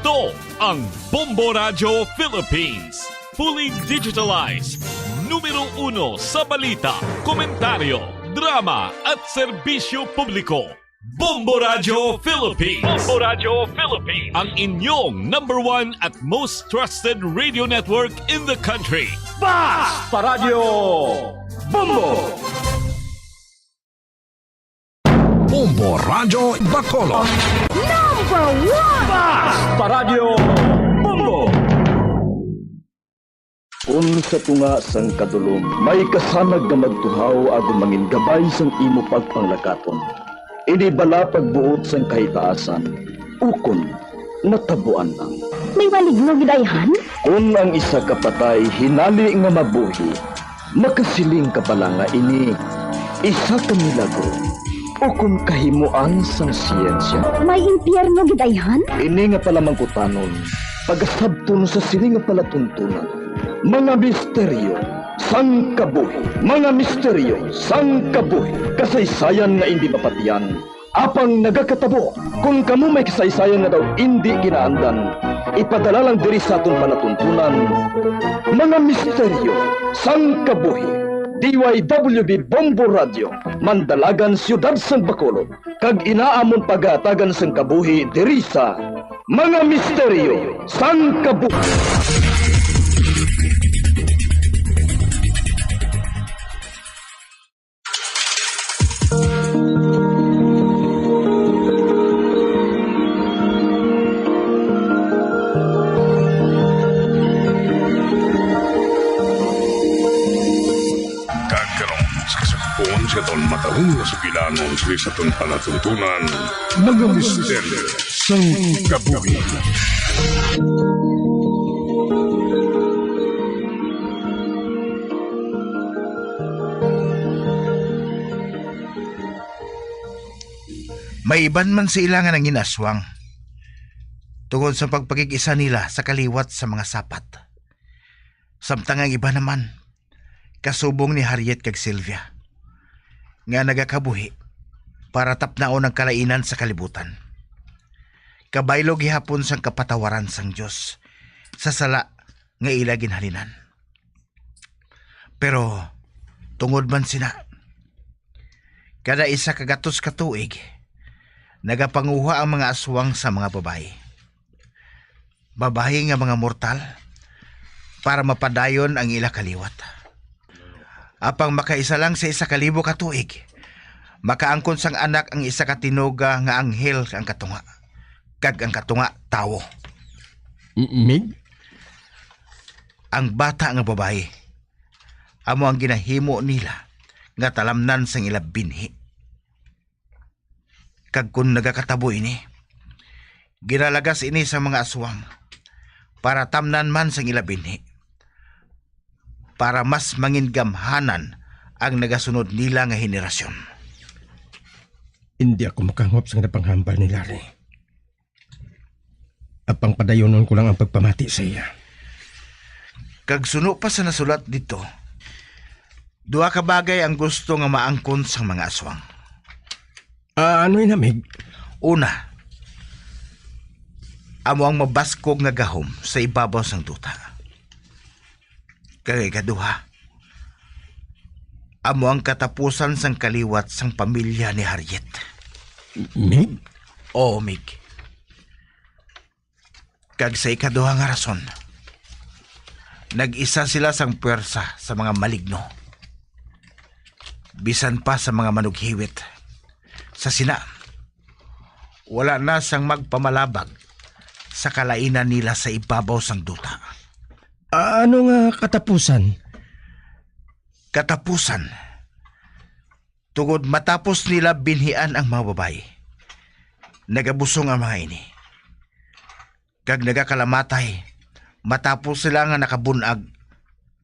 Ito ang Bombo Radio Philippines. Fully digitalized. Numero 1 sa balita, komentaryo, drama at serbisyo publiko. Bombo Radio Philippines. Bombo Radio Philippines. Ang inyong #1 at most trusted radio network in the country. Basta Radio Bombo! Bombo Radio Bacolod. #1! Basta Radio Bombo! Unsa tunga sang kadulom, may kasanag nga magtuhaw agong mangin gabay sang imo pagpanglakaton. Ini bala pagbuot sang kahitaasan, ukon natabuan lang. May maligno gidayhan? Kung ang isa kapatay hinali nga mabuhi, makasiling ka pala nga ini isa ka milagro o kung kahimuan sang siyensya. May impyerno gidayhan? Ini nga pala mangkutanon, pagasabton sa siling nga pala tuntunan. Mga misteryo sang kabuhi, mga misteryo sang kabuhi, kasaysayan nga hindi mapatiyan. Apang nagakatabo, kung kamo may kasaysayan nga daw hindi ginaandan, ipadala lang diri sa atong palatuntunan. Mga misteryo sang kabuhi, DYWB Bombo Radio, Mandalagan, Siyudad sang Bacolod, kag inaamon pagatagan sang kabuhi diri sa Mga Misteryo sang Kabuhi. Sa taon matahong na sugilanon sa itong palatuntunan, mga misteryo sang kabuhi. May iban man sa ilangan ng inaswang tungod sa pagpagigisa nila sa kaliwat sa mga sapat. Samtang ang iba naman, kasubong ni Harriet kag Sylvia, nga nagakabuhi para tapnaon ang kalainan sa kalibutan. Kabaylo gihapon sang kapatawaran sang Dios sa sala nga ila ginhalinan. Pero tungod man sina, kada isa kagatos ka tuig, nagapanguha ang mga aswang sa mga babae. Babae nga mga mortal para mapadayon ang ila kaliwat. Apang makaisa lang sa 1,000 ka tuig, makaangkon sang anak ang isa ka tinuga nga anghel ang katunga, kag ang katunga tawo. Mig? Ang bata nga babae, amo ang ginahimo nila nga talamnan sang ila binhi. Kag kung nagakatabo ini, ginalagas ini sa mga aswang para tamnan man sang ila binhi, para mas mangingamhanan ang nagasunod nila nga henerasyon. Hindi ako makangop sa napanghambal ni Larry. Apang padayonon ko lang ang pagpamati sa iya. Kag suno pa sa nasulat dito, duha ka bagay ang gusto nga maangkon sa mga aswang. Ano yun, Mig? Una, amo ang mabaskog nga gahom sa ibabaw sang duta. Kag ikaduha, amo ang katapusan sang kaliwat sang pamilya ni Harriet. Mig? Oo, Mig. Kag sa ikaduha nga rason, nag-isa sila sang puwersa sa mga maligno. Bisan pa sa mga manughiwit. Sa sina, wala na sang magpamalabag sa kalainan nila sa ibabaw sang duta. Ano nga katapusan? Katapusan, tungod matapos nila binhian ang mga babae, nagabusong ang mga ini. Kag nagakalamatay, matapos sila nga nakabunag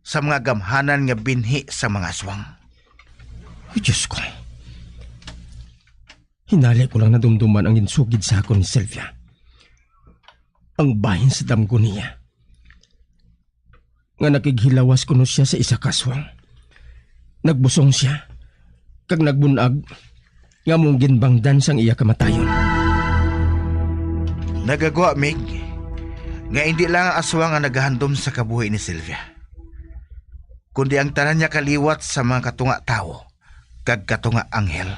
sa mga gamhanan nga binhi sa mga aswang. Ay, Diyos ko. Hinali ko lang nadumduman ang insugid sa akon ni Sylvia. Ang bahin sa damgo niya. Nga nakighilawas ko no siya sa isa kaswang. Nagbusong siya. Kag nagbunag, nga mong ginbangdan sang iya kamatayon. Nagagwa, Mig. Nga hindi lang ang aswang ang naghahandom sa kabuhi ni Sylvia, kundi ang tanan niya kaliwat sa mga katunga tao kag katunga anghel.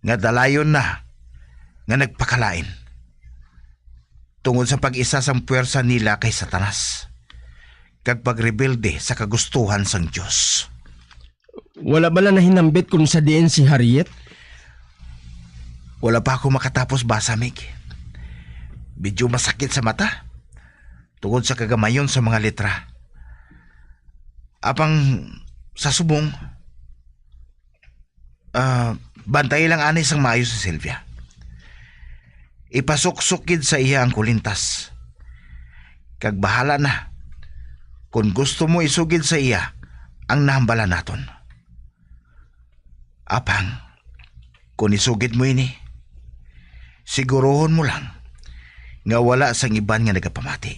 Nga dalayon na nga nagpakalain tungod sa pag-isa sang puwersa nila kay Satanas kag pagrebelde sa kagustuhan sang Dios. Wala bala na hinambit kung sa diin si Harriet? Wala pa ako makatapos basa, Mig. Medyo masakit sa mata tungod sa kagamayon sa mga letra. Apang sa subong, bantay lang ani sang maayo si Sylvia. Ipasuksukid sa iya ang kulintas. Kag bahala na kung gusto mo isugid sa iya ang nahambala naton. Apang, kung isugid mo ini, sigurohon mo lang nga wala sang iban nga nagapamati.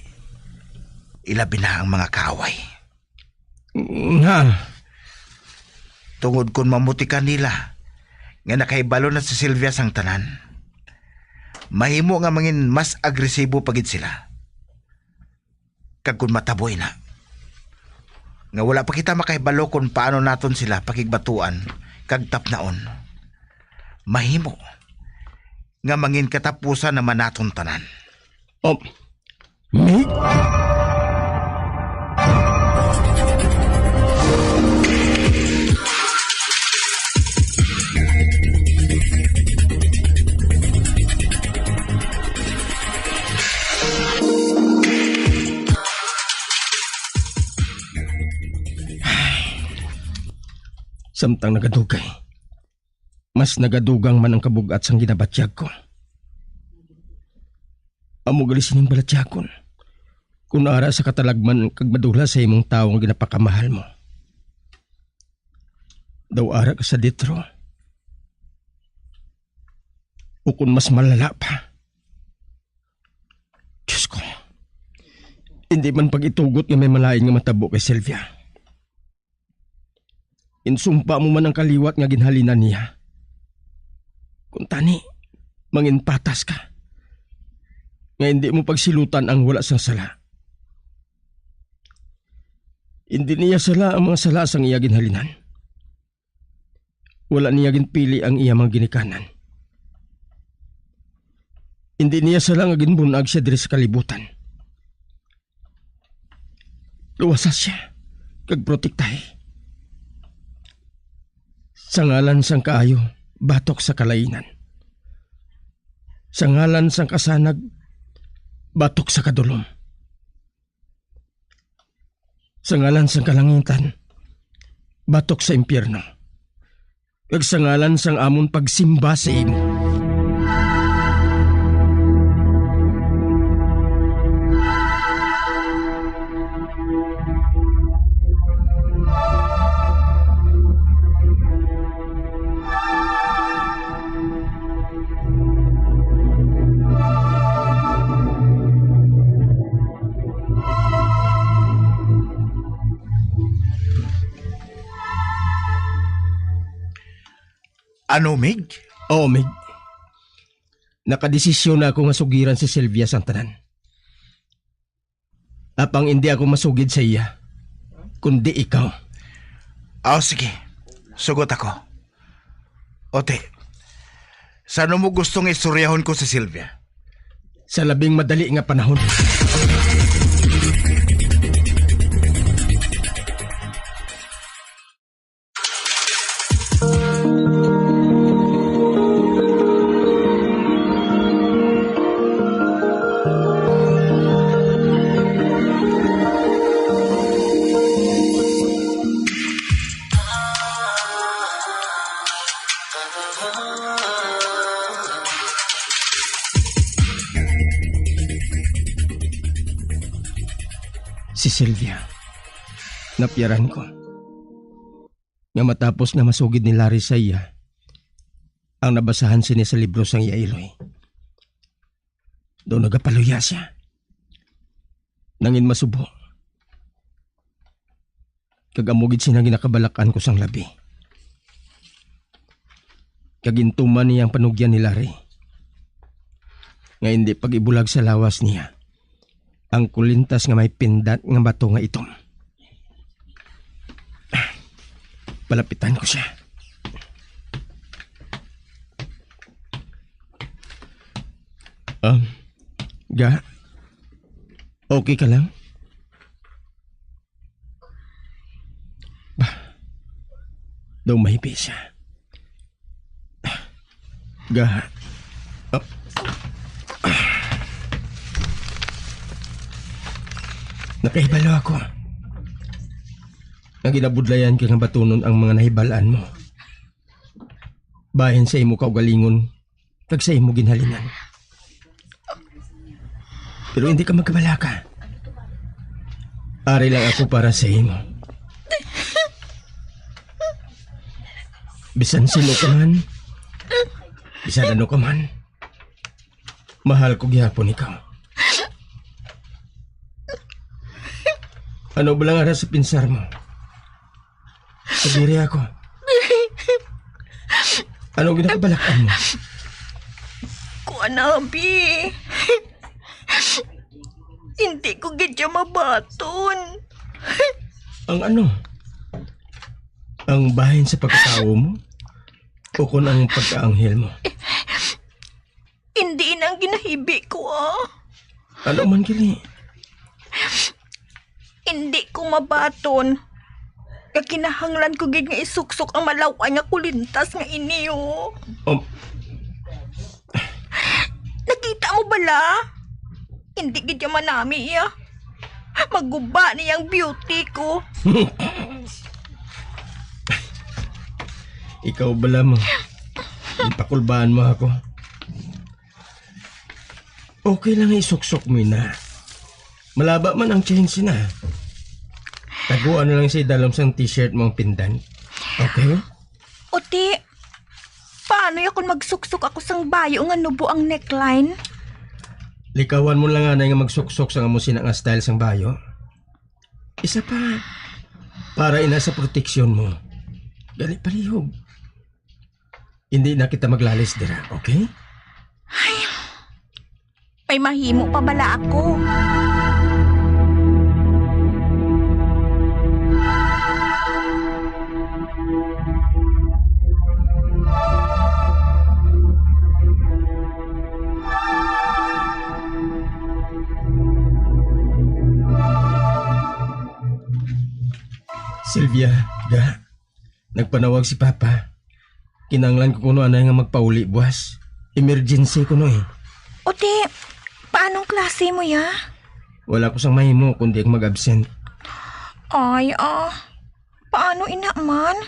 Ilabi na ang mga kaaway. Nga, Tungod kung mamuti ka nila nga nakaibalo na si Sylvia sang tanan, mahimo nga mangin mas agresibo pagid sila. Kag kung mataboy na, nga wala pa kita makaibalo kung paano naton sila pakigbatuan kag tapnaon, mahimo nga mangin katapusan naman naton tanan. Mig? Samtang nagadugay, mas nagadugang man ang kabugat sang ginabatyag ko. Amo galisin yung balatyakon, kung ara sa katalagman kag madula sa imong tawang ginapakamahal mo. Daw ara ka sa ditro. O kung mas malala pa. Diyos ko, hindi man pag-itugot nga may malain nga matabo kay Sylvia. Insumpa mo man ang kaliwat nga ginhalinan niya. Kung tani, mangin patas ka. Nga hindi mo pagsilutan ang wala sang sala. Hindi niya sala ang mga sala sang iya ginhalinan. Wala niya ginpili ang iya mga ginikanan. Hindi niya sala nga ginbunag siya diri sa kalibutan. Luwasas siya, kag protektahe. Sa ngalan sang kaayo, batok sa kalainan. Sa ngalan sang kasanag, batok sa kadulom. Sa ngalan sang kalangitan, batok sa impyerno. Kag sa ngalan sang amon pagsimba sa imo. Ano, Mig? Oo, Mig. Nakadesisyon na ako nga sugiran si Sylvia sang tanan. Apang hindi ako masugid sa iya, kundi ikaw. Sige. Sugot ako. Ote, saan mo gustong istoryahon ko si Sylvia? Sa labing madali nga panahon. Si Sylvia, napiyaran ko. Nga matapos na masugid ni Larry sa iya, ang nabasahan siya sa libro sang Yailoy. Doon nagapaluya siya. Nangin masubo. Kagamugid siya ginakabalakan ko sang labi. Kagintuman niya ang panugyan ni Larry. nga hindi pag-ibulag sa lawas niya ang kulintas nga may pindat nga bato nga itom. Palapitan ko siya. Ga? Okay ka lang? Daw mahipi siya. Ga? Nakahibalo ako. Naginabudlayan ka nga batunon ang mga nahibalaan mo. Bahin sa imo kaugalingon, kag sa imo ginhalinan. Pero hindi ka magkabalaka. Ari lang ako para sa imo. Bisan sino ka man, bisan ano ka man, mahal ko gyapon ikaw. Ano ba lang ara sa pinsar mo? Sabiri ako. Ano ginakabalakan mo? Kuanabi. Hindi ko gadya mabaton. Ang ano? Ang bahin sa pagkatao mo? O kung ang pagkaanghel mo? Hindi nang ginahibi ko Ano man kini? Hindi ko mabaton. Kakinahanglan ko gid nga isuksok ang malawan nga kulintas nga iniyo. Nakita mo bala? Hindi gid ya manami iya. Maguba niyang beauty ko. Ikaw bala mo. Ipakulbaan mo ako. Okay lang isuksok mo na. Malaba man ang chains na. Taguan na lang sa idalom sang t-shirt mong pindan. Okay? Oti, paano ya kung magsuksok ako sang bayo nga nubo ang neckline? Likawan mo lang nga nga magsuksok sa amusin nga style sang bayo. Isa pa. Para ina sa proteksyon mo. Gali palihog. Hindi na kita maglalis dira, okay? Ay, may mahimo pa bala ako. Sylvia, ga. Nagpanawag si Papa. Kinanglan ko kuno anay nga magpauli, buwas. Emergency kuno eh. Oti, paanong klase mo ya? Wala ko sang mahimo kundi ang mag-absent. Ay, paano ina man?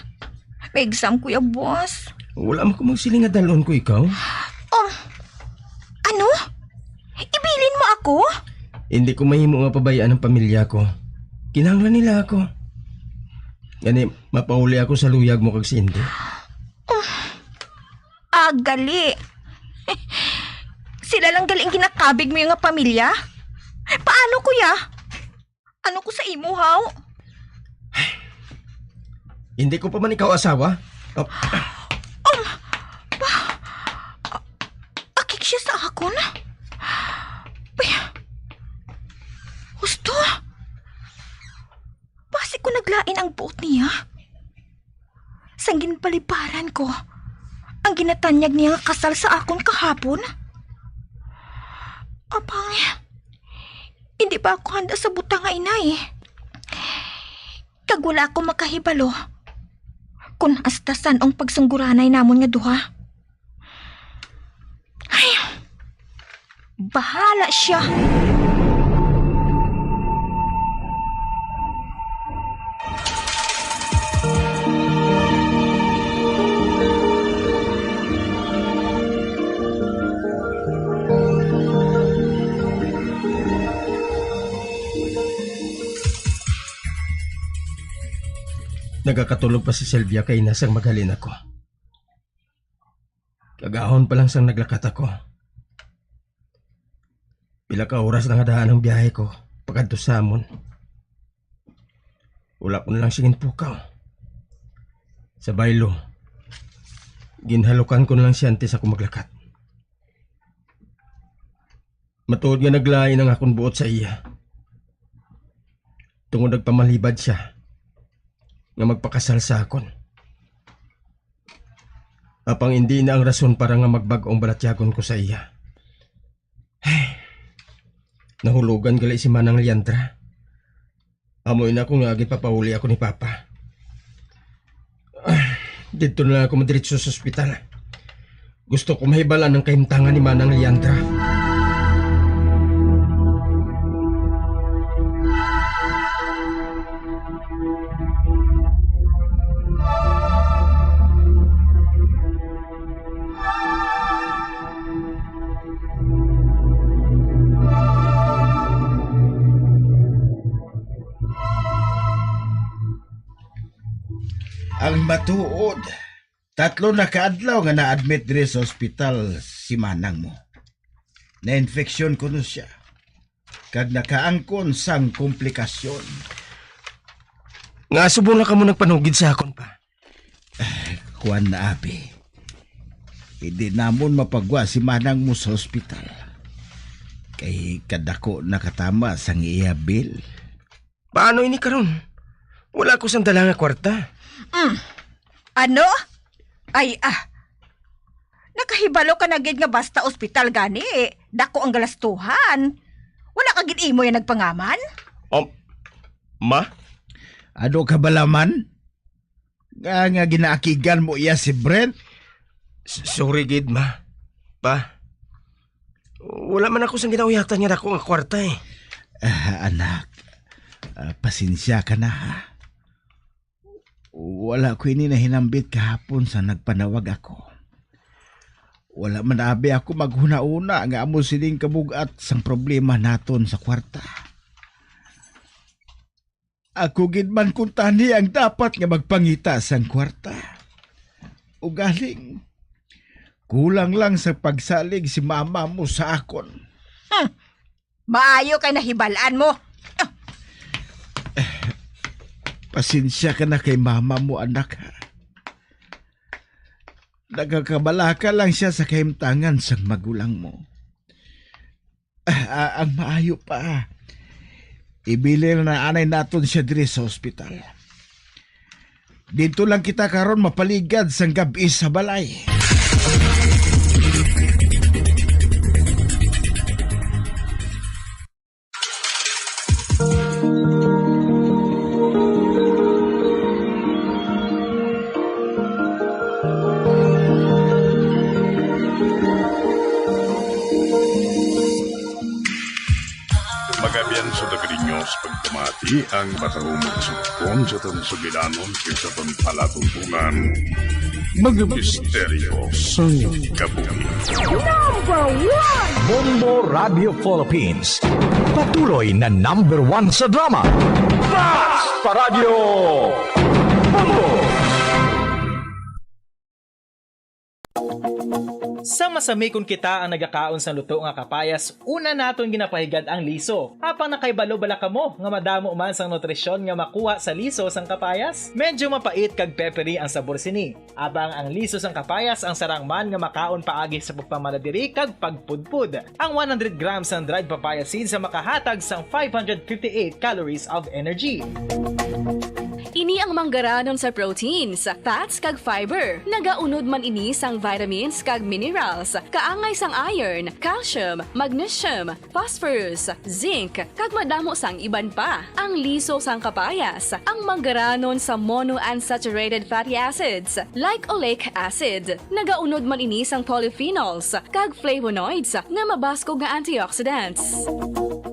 May exam ko ya, boss. Wala mo ko magsiling nga dalon ko ikaw. Ano? Ibilin mo ako? Hindi ko mahimo nga pabayaan ang pamilya ko. Kinahanglan nila ako. Gani, mapauli ako sa luyag mo kag Cindy. Gali. Sila lang galing kinakabig mo yung nga pamilya? Paano kuya? Ano ko sa imo, haw? Hindi ko pa man ikaw asawa. Akik siya sa akon? Husto? Basi ko naglain ang buot niya. Sanggin paliparan ko. Ang ginatanyag niya nga kasal sa akon kahapon. Apang, hindi pa ako handa sa butang nga inay. Kag wala ako makahibalo. Kung astasan ang pagsangguranay namon nga duha. Ay, bahala siya. Nagakatulog pa si Sylvia kay nasang maghalin ako. Kagahon pa lang sang naglakat ako. Pila ka oras na nga daan ang biyahe ko pagkadto sa amon. Wala ko na lang singin pukaw. Sa baylo, ginhalukan ko na lang siya antes ako maglakat. Matuod nga naglain ang akong buot sa iya. Tungod nagpamalibad siya nga magpakasal sa akon. Apang hindi na ang rason para nga magbag-ong balatyagon ko sa iya. Nahulugan gali si Manang Leandra. Amoy na ako nga agad papahuli ako ni Papa. Dito na ako madiretso sa ospital. Gusto ko mahibalan ng kahimtangan ni Manang Leandra. Ang matuod, 3 na kaadlaw nga na-admit diri sa ospital si Manang mo. Na-infeksyon ko no siya. Kag nakaangkon sang komplikasyon. Nga subo na ka mo nagpanugid sa akon pa. Kuan na abi. Hindi namon mapagwa si Manang mo sa ospital. Kay kadako nakatama sang iya bill. Paano ini karon? Wala ko sang dala nga kwarta. Ano? Ay, nakahibalo ka na gid nga basta ospital gani. Dako ang galastuhan. Wala ka gid imo yung nagpangaman? Ma? Ano ka balaman? Nga ginaakigan mo iya si Brent? Sorry gid, ma. Pa. Wala man ako sang ginauyatan niya dako nga kwarta eh. Anak, pasensya ka na ha. Wala ko ini na hinambit kahapon sa nagpanawag ako. Wala man abi ako maghuna-una nga amo siling kabugat sang problema naton sa kwarta. Ako gid man kung tani ang dapat nga magpangita sang kwarta. Ugaling, kulang lang sa pagsalig si mama mo sa akon. Maayo kay nahibalaan mo. Pasensya ka na kay mama mo, anak, ha? Nagkakabalaka lang siya sa kahimtangan sang magulang mo. Ang maayo pa, ibilil na anay naton siya diri sa ospital. Dito lang kita karon mapaligad sang gabi sa balay. Magabian sa dagrinyos pagkamati ang matahumong sukon sa tansugilanon kaysa palatuntunan. Mga misteryo sa kabuhi. Number 1! Bombo Radio Philippines. Patuloy na number 1 sa drama. Fast Paradio Bombo! Sa masamikon kita ang nagakaon sa luto nga kapayas, una naton ginapahigad ang liso. Apang nakaibalo bala kamo nga madamo man sang nutrisyon nga makuha sa liso sang kapayas, medyo mapait kag peppery ang sabor sini. Abang ang liso sang kapayas ang sarang man nga makaon paagi sa pagpamaladiri kag pagpudpud. Ang 100 grams ng dried papaya seeds sa makahatag sang 558 calories of energy. Ini ang manggaranon sa proteins, fats kag fiber. Nagaunod man ini sang vitamins kag minerals, kaangay sang iron, calcium, magnesium, phosphorus, zinc, kag madamo sang iban pa. Ang liso sang kapayas, ang manggaranon sa monounsaturated fatty acids like oleic acid. Nagaunod man ini sang polyphenols kag flavonoids nga mabaskog nga antioxidants.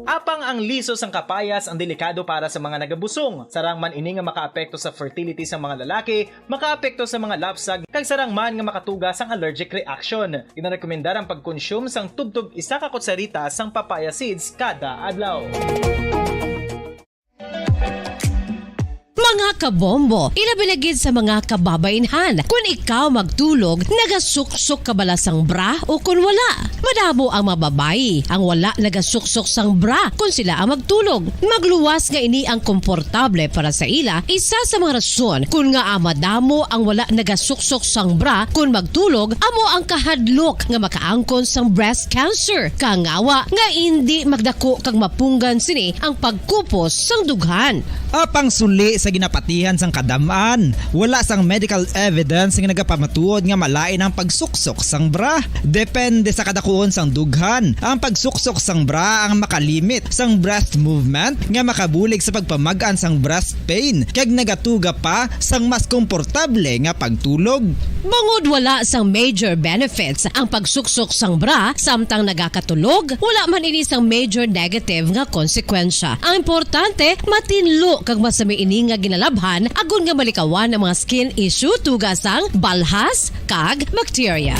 Apang ang liso sang kapayas ang delikado para sa mga nagabusong. Sarang man ini nga makaapekto sa fertility sa mga lalaki, makaapekto sa mga lapsag, kag sarang man nga makatuga sang allergic reaction. Ginarekomendar ang pagkonsume sang tubtog 1 ka kutsarita sang papaya seeds kada adlaw. Mga kabombo, ilabilagid sa mga kababainhan. Kung ikaw magtulog, nagasuksok ka bala sang bra o kung wala. Madamo ang mababayi ang wala nagasuksok sang bra kung sila ang magtulog. Magluwas nga ini ang komportable para sa ila. Isa sa mga rason kung nga madamo ang wala nagasuksok sang bra kung magtulog, amo ang kahadlok nga makaangkon sang breast cancer. Kangawa nga hindi magdako kag mapunggan sini ang pagkupos sang dughan. Apang suli sa ginapatihan sang kadamaan, wala sang medical evidence nga nagapamatuod nga malain ang pagsuksok sang bra. Depende sa kadakuon sang dughan. Ang pagsuksok sang bra ang makalimit sang breast movement nga makabulig sa pagpamagaan sang breast pain kag nagatuga pa sang mas komportable nga pagtulog. Bangod wala sang major benefits ang pagsuksok sang bra samtang nagakatulog, wala man ini sang major negative nga konsekwensya. Ang importante, matinlo kag masami ini nga ginalabhan agon nga malikawan ang mga skin issue tugas sang balhas kag bacteria.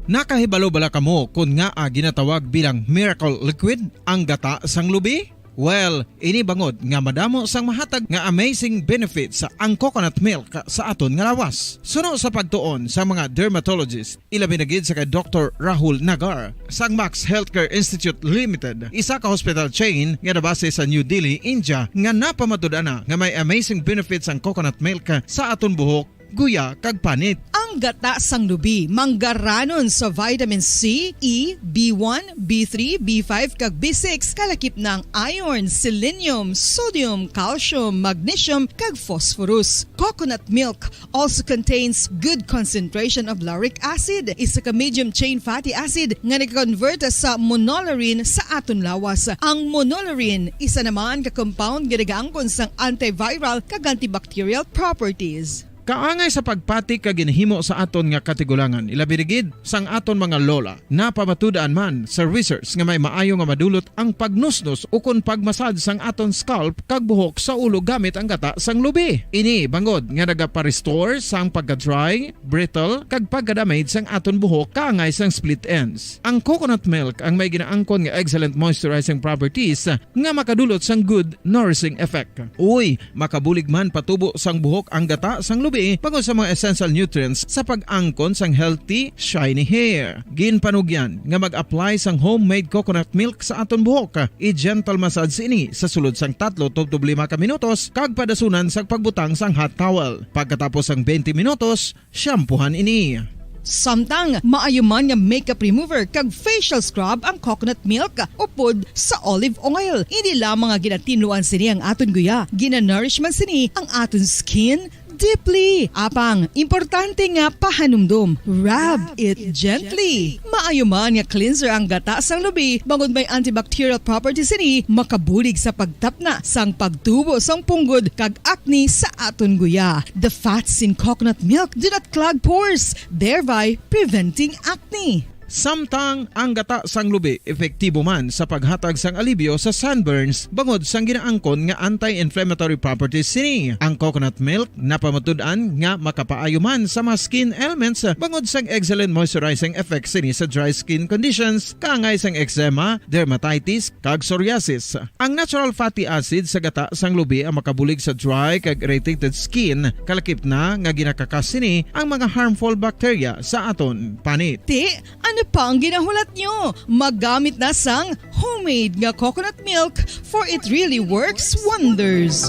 Nakahibalo bala kamo kung nga ginatawag bilang miracle liquid ang gata sang lubi? Well, ini bangod nga madamo sang mahatag nga amazing benefits sa ang coconut milk sa aton nga lawas. Suno sa pagtuon sa mga dermatologist, ilabi na gid sa kay Dr. Rahul Nagar sang Max Healthcare Institute Limited, isa ka hospital chain nga nabase sa New Delhi, India, nga napamatud-ana nga may amazing benefits ang coconut milk sa aton buhok, guya kag panit. Ang gata sang lubi manggaranon sa vitamin C, E, B1, B3, B5 kag B6 kalakip ng iron, selenium, sodium, calcium, magnesium kag phosphorus. Coconut milk also contains good concentration of lauric acid, isa ka medium chain fatty acid nga nag-convert sa monolarin sa aton lawas. Ang monolarin isa naman ka compound nga nagaangkon sang antiviral kag antibacterial properties. Kaangay sa pagpatik kag ginhimo sa aton nga katigulangan, ilabirigid sang aton mga lola, napamatudan man sa research nga may maayo nga madulot ang pagnusnos o kun pagmasad sang aton scalp kag buhok sa ulo gamit ang gata sang lubi. Ini bangod nga nagapa-restore sang pagka-dry, brittle kag pagka-damage sang aton buhok kaangay sang split ends. Ang coconut milk ang may ginaangkon nga excellent moisturizing properties nga makadulot sang good nourishing effect. Uy, makabulig man patubo sang buhok ang gata sang lubi pagod sa mga essential nutrients sa pag-angkon sang healthy, shiny hair. Ginpanugyan nga mag-apply sang homemade coconut milk sa aton buhok. I-gentle massage ini sa sulod sang 3 to 5 ka minutos kag padasunan sa pagbutang sang hot towel. Pagkatapos sang 20 minutos, shampoohan ini. Samtang maayuman nga makeup remover kag facial scrub ang coconut milk upod sa olive oil. Hindi lamang nga ginatinluan sini ang aton guya, ginanourishman sini ang aton skin deeply. Apang, importante nga pahanumdum. Rub it gently. Maayuman nga cleanser ang gata sang lubi, bangod may antibacterial properties ini, makabulig sa pagtapna sang pagtubo sang punggod kag acne sa aton guya. The fats in coconut milk do not clog pores, thereby preventing acne. Samtang ang gata sang lubi epektibo man sa paghatag sang alibyo sa sunburns bangod sang ginaangkon nga anti-inflammatory properties sini. Ang coconut milk napamatud-an nga makapaayo man sa mga skin ailments bangod sang excellent moisturizing effects sini sa dry skin conditions kaangay sang eczema, dermatitis kag psoriasis. Ang natural fatty acid sa gata sang lubi ang makabulig sa dry kag irritated skin, kalakip na nga ginakakas sini ang mga harmful bacteria sa aton panit. Ano pa ang ginahulat nyo? Maggamit na sang homemade nga coconut milk for it really works wonders.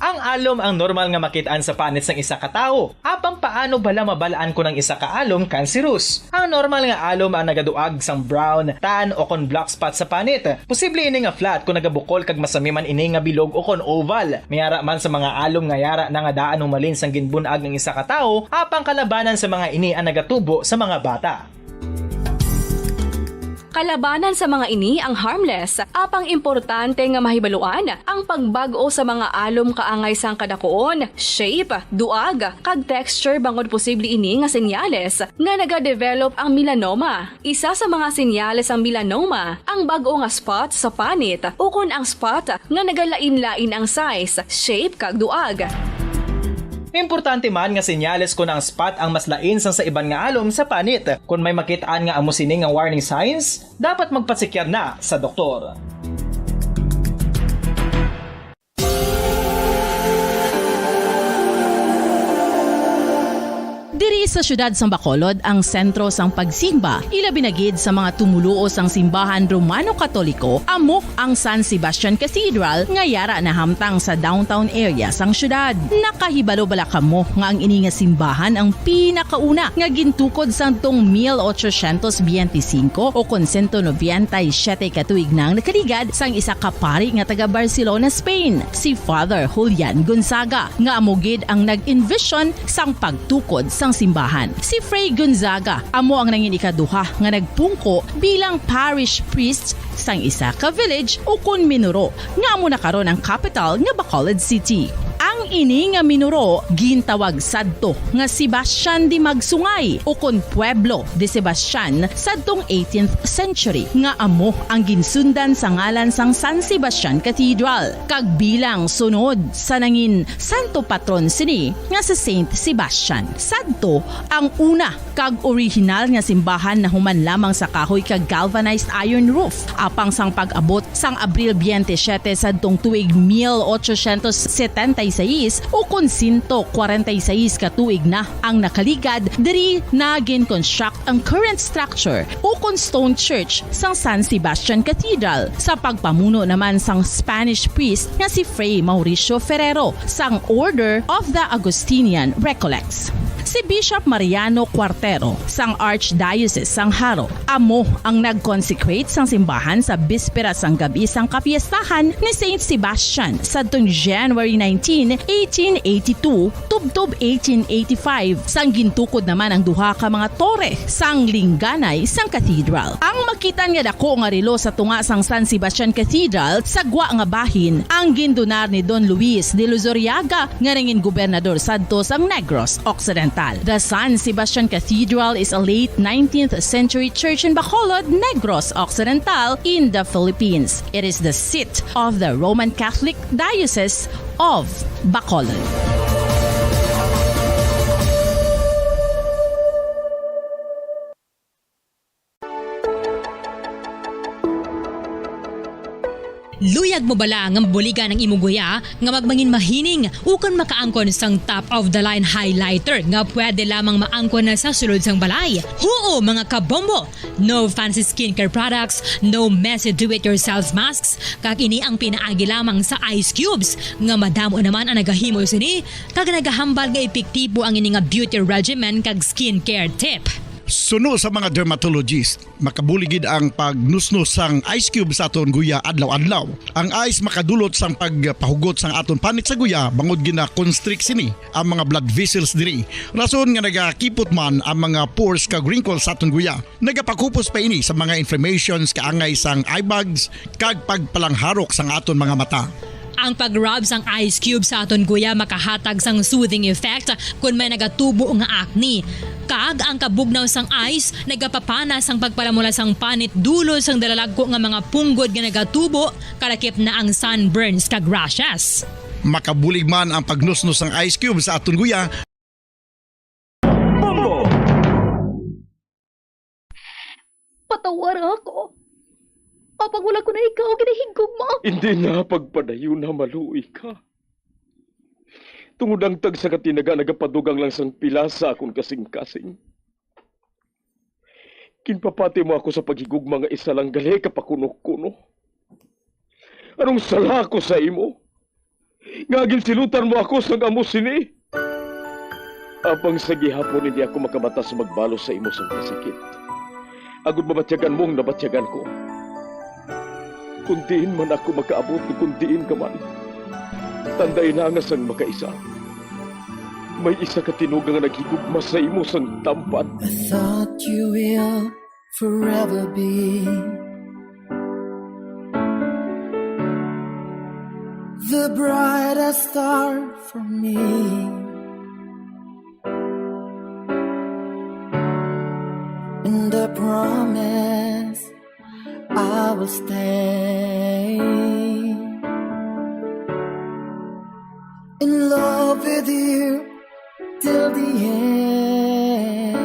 Ang alom ang normal nga makitaan sa panit sang isa ka tawo. Apang paano bala mabalaan ko ng isa ka alom cancerous? Ang normal nga alom ang nagaduag sang brown, tan o kon black spot sa panit. Posible ini nga flat kung nagabukol kag masami man ini nga bilog o kon oval. Mayara man sa mga alom nga yara na nga daan malin sang ginbunag ng isa ka tawo, apang kalabanan sa mga ini ang nagatubo sa mga bata. Kalabanan sa mga ini ang harmless, apang importante nga mahibaluan ang pagbago sa mga alom kaangay sang kadakuon, shape, duag, kag texture bangod posible ini nga senyales nga nagadevelop ang melanoma. Isa sa mga senyales ang melanoma, ang bag-o nga spot sa panit ukon ang spot nga nagalain-lain ang size, shape kag duag. Importante man nga senyales kung ang spot ang mas lain sang sa iban nga alom sa panit. Kung may makitaan nga amo sini nga warning signs, dapat magpasikyar na sa doktor. Diri sa syudad sang Bacolod ang sentro sang pagsimba, ilabi na gid sa mga tumuluo sang simbahan Romano-Katoliko, amo ang San Sebastian Cathedral nga yara na hamtang sa downtown area sang syudad. Nakahibalo bala kamo nga ang ini nga simbahan ang pinakauna nga gintukod sang tong 1825 o kon 197 katuig nang nakaligad sang isa ka pari nga taga Barcelona, Spain, si Father Julian Gonzaga, nga amo gid ang nag-envision sang pagtukod sang simbahan. Si Fray Gonzaga amo ang nangin ikaduha nga nagpungko bilang parish priest sang isa ka village o kun Minuro nga amo na karon ang capital nga Bacolod City. Ang ini nga Minuro gintawag sadto nga Sebastian de Magsungay o kon Pueblo de Sebastian sadtong 18th century nga amo ang ginsundan sa ngalan sang San Sebastian Cathedral kag bilang sunod sa nangin santo patron sini nga si Saint Sebastian. Sadto ang una kag original nga simbahan na human lamang sa kahoy kag galvanized iron roof apang sang pag-abot sang Abril 27 sadtong tuig 1876 o kun 146 katuig na ang nakaligad diri na gin-construct ang current structure o kun stone church sang San Sebastian Cathedral sa pagpamuno naman sang Spanish priest nga si Fray Mauricio Ferrero sang Order of the Augustinian Recollects. Si Bishop Mariano Cuartero sang Archdiocese sang Haro amo ang nag-consecrate sang simbahan sa bispera sang gabi sang kapiestahan ni Saint Sebastian sadtong January 19, 1882 tubtob 1885 sang gintukod naman ang duha ka mga tore sang lingganay sang cathedral. Ang makitan nga dako nga relo sa tunga sang San Sebastian Cathedral sa gwa nga bahin ang gindonar ni Don Luis de Luzuriaga nga nangin gobernador sadto sang Negros Occidental. The San Sebastian Cathedral is a late 19th century church in Bacolod, Negros Occidental in the Philippines. It is the seat of the Roman Catholic Diocese of Bacolod. Luyag mo bala nga buligan ng imuguya nga magmangin mahining ukon makaangkon sang top of the line highlighter nga pwede lamang maangkon na sa sulod sang balay. Huo mga kabombo! No fancy skincare products, no messy do-it-yourself masks, kag ini ang pinaagi lamang sa ice cubes nga madamo naman ang nagahimo sini kag nagahambal nga epektibo ang ini nga beauty regimen kag skincare tip. Suno sa mga dermatologist, makabuligid ang pagnusnos sang ice cube sa aton guya adlaw-adlaw. Ang ice makadulot sang pagpahugot sang aton panit sa guya bangod gina constrict sini ang mga blood vessels diri. Rason nga nagakipot man ang mga pores kag wrinkles sa aton guya. Nagapakupos pa ini sa mga inflammations kaangay sang eye bags kag pagpalangharok sang aton mga mata. Ang pag-rub sang ice cube sa aton guya makahatag sang soothing effect kung may nagatubo nga acne. Kag ang kabugnaw sang ice nagapapana sang pagpalamula sang panit dulo sang dalalagko nga mga punggod nga nagatubo kalakip na ang sunburns kag rashes. Makabulig man ang pagnusnos sang ice cube sa aton guya. Bongo! Patawar ako. Apag wala ko na ikaw, ginahigog mo. Hindi na pagpadayo na maluwi ka. Tungod ang tag sa katinaga nagapadugang lang sang pila sa akong kasing-kasing. Kinpapati mo ako sa paghigug mga isa lang gali kapakuno-kuno. Anong sala ko sa imo? Ngagin silutan mo ako sa amo sini. Apang sa gihapon hindi ako makamatas magbalo sa imo sa kasakit. Agud mabatyagan mong nabatyagan ko. Kundiin man ako makaabot, kundiin ka man. Tanday na nga sang makaisa. May isa ka tinugang nga naghigugma sa imo sang tampat. I thought you will forever be the brightest star for me. And I promise I will stay in love with you till the end.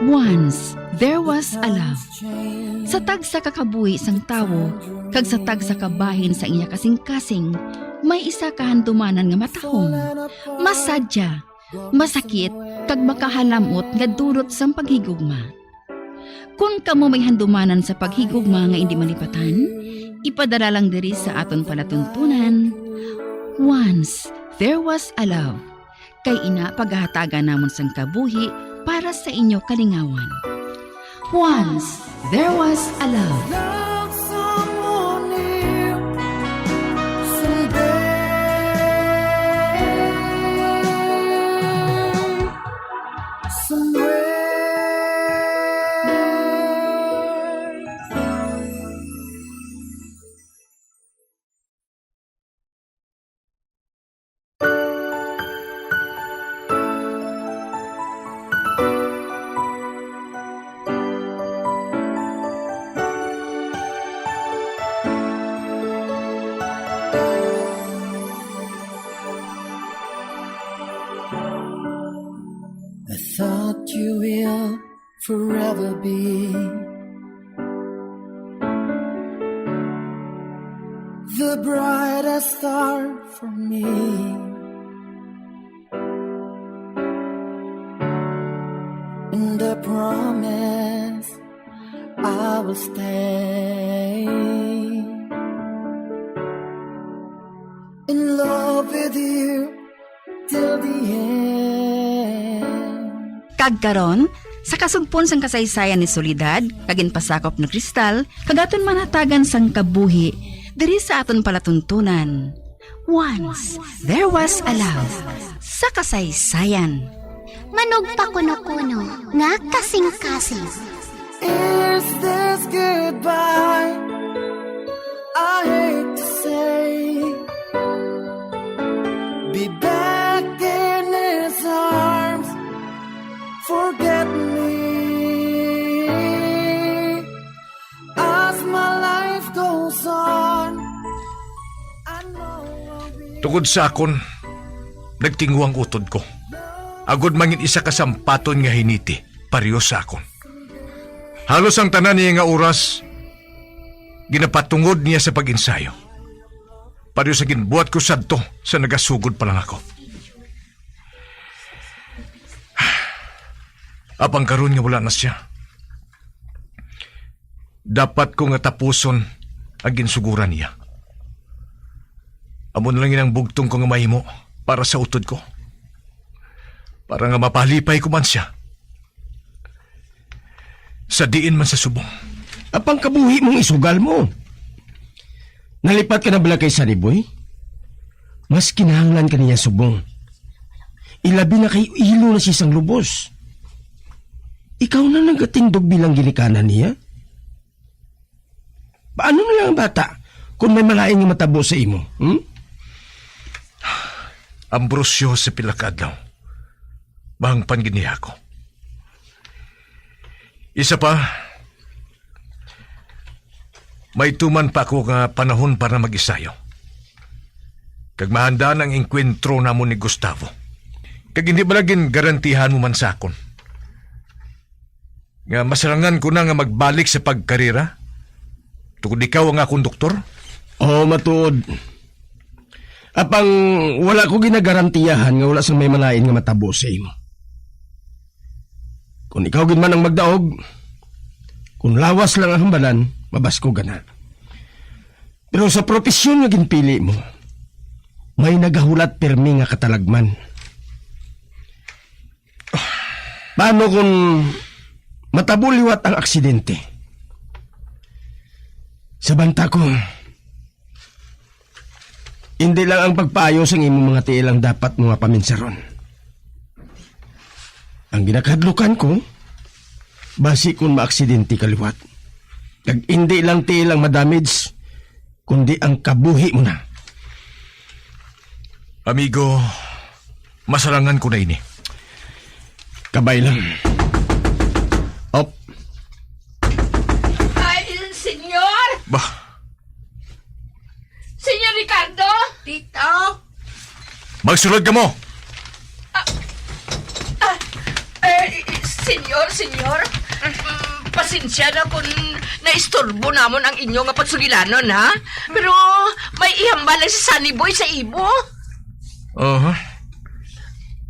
Once, there was a love. Sa tagsa kakabuhi sang tawo, kag sa tagsa kabahin sa iya kasing-kasing, may isa kahandumanan nga matahong. Masadya, masakit, kag makahalamot nga durot sang paghigugma. Kung kamo may handumanan sa paghigugma nga hindi malipatan, ipadala lang diri sa aton palatuntunan. Once, there was a love. Kay ina paghahatagan namon sang kabuhi para sa inyo kalingawan. Once, there was a love. Someone near, someday, somewhere. I thought you will forever be the brightest star for me. And I promise I will stay in love with you till the end. Kagkaron, sa kasugpon sang kasaysayan ni Soledad, kagin pasakop ni Kristal, kagaton manatagan sang kabuhi, diri sa aton palatuntunan. Once, there was a love. Sa kasaysayan. Manog pa kuno-kuno, nga kasing-kasing. Is this goodbye? I hate to say, be back in his arms, forget me. As my life goes on, Tungod sa akon, nagtinguang utod ko. Agod mangin isa kasampaton nga hiniti, pariyo sa akon. Halos ang tanan niya nga oras, ginapatungod niya sa pag-insayo. Pariyo sa ginbuhat ko sadto sa nagasugod pa lang ako. Apang karon nga wala na siya. Dapat ko nga tapuson ang ginsuguran niya. Amon lang ang bugtong ko nga mahimo para sa utod ko. Para nga mapalipay ko man siya. Sa diin man sa subong. Apang kabuhi mong isugal mo. Nalipat ka na bala kay Saniboy? Mas kinahanglan ka niya subong. Ilabi na kay ilo na siyang lubos. Ikaw na nagatingdog bilang ginikanan niya? Paano na lang ang bata kung may malaing nga matabo sa imo? Ambrosyo sa pilakadlaw. Bangpan giniha ko. Isa pa, may tuman pa ako nga panahon para mag-isayo. Kag mahanda ang enkwentro namo ni Gustavo. Kag hindi balagin garantihan mo man sa akon. Nga masarangan ko na nga magbalik sa pagkarira. Tungod ikaw ang akong doktor? Oo, matuod. Apang wala ko ginagarantiyahan nga wala sang may malain nga matabo sa imo. Kung ikaw gid man ang magdaog, kung lawas lang ang hambalan, mabasko gana. Pero sa propesyon nga ginpili mo, may nagahulat permi nga katalagman. Paano kung matabuliwat ang aksidente? Sa banta ko, hindi lang ang pagpaayos ang imong mga tiilang dapat mga paminsaron. Ang ginakadlukan ko, basi kung maaksidente kaliwat. Kag hindi lang tiilang madamage, kundi ang kabuhi mo na. Amigo, masalangan ko na ini. Kabay lang. Op. Ay, senyor! Bah, Senyor Ricardo! Tito! magsulod ka mo! Senyor, pasensya na kung naistorbo namon ang inyo nga pagsugilanon, ha? Pero may ihambala si Sunny Boy sa ibo.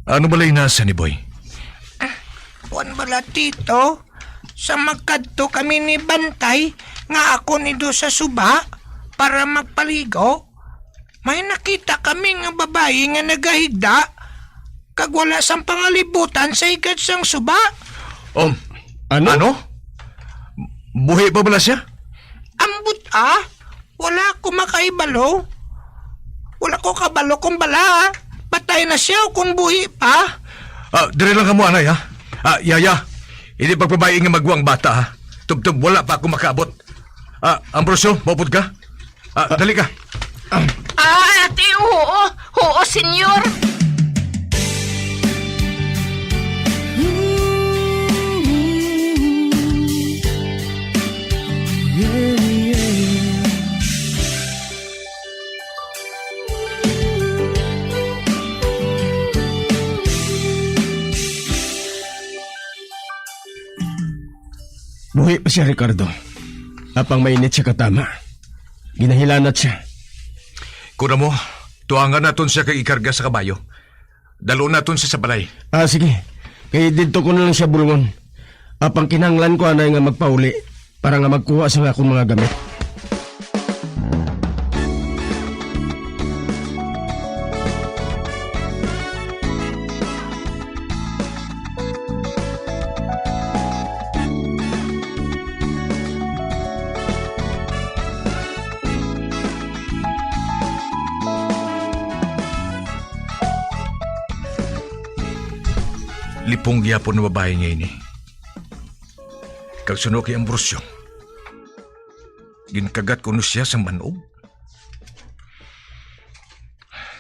Ano balay na, Sunny Boy? Kuan bala tito, sa magkadto kami ni Bantay nga ako nido sa suba para magpaligo. May nakita kami nga babae nga nagahigda kag wala sang pangalibutan sa higad sang suba. Ano? Buhi pa bala siya? Ambot wala ko makaibalo. Wala ko kabalo kung bala. Patay na siya kung buhi pa. Dire lang ka mo, anay, ha? Yaya, hindi pagpabayi nga magwang bata, ha? Tub-tub, wala pa ako makaabot. Ambrosio, maupod ka? Dali ka. Ate, oo, senyor. Buhi pa siya, Ricardo. Apang mainit siya katama. Ginahilanat siya. Kuna mo, tuangan naton siya kay ikarga sa kabayo. Dalo naton siya sa balay. Sige. Kaya dito ko na lang siya bulungon. Apang kinanglan ko anay nga magpauli para nga magkuha sa akong mga gamit. Lipong gyapon na babae niya ini. Kag suno kay Ambrosio. Ginkagat ko no siya sa manog.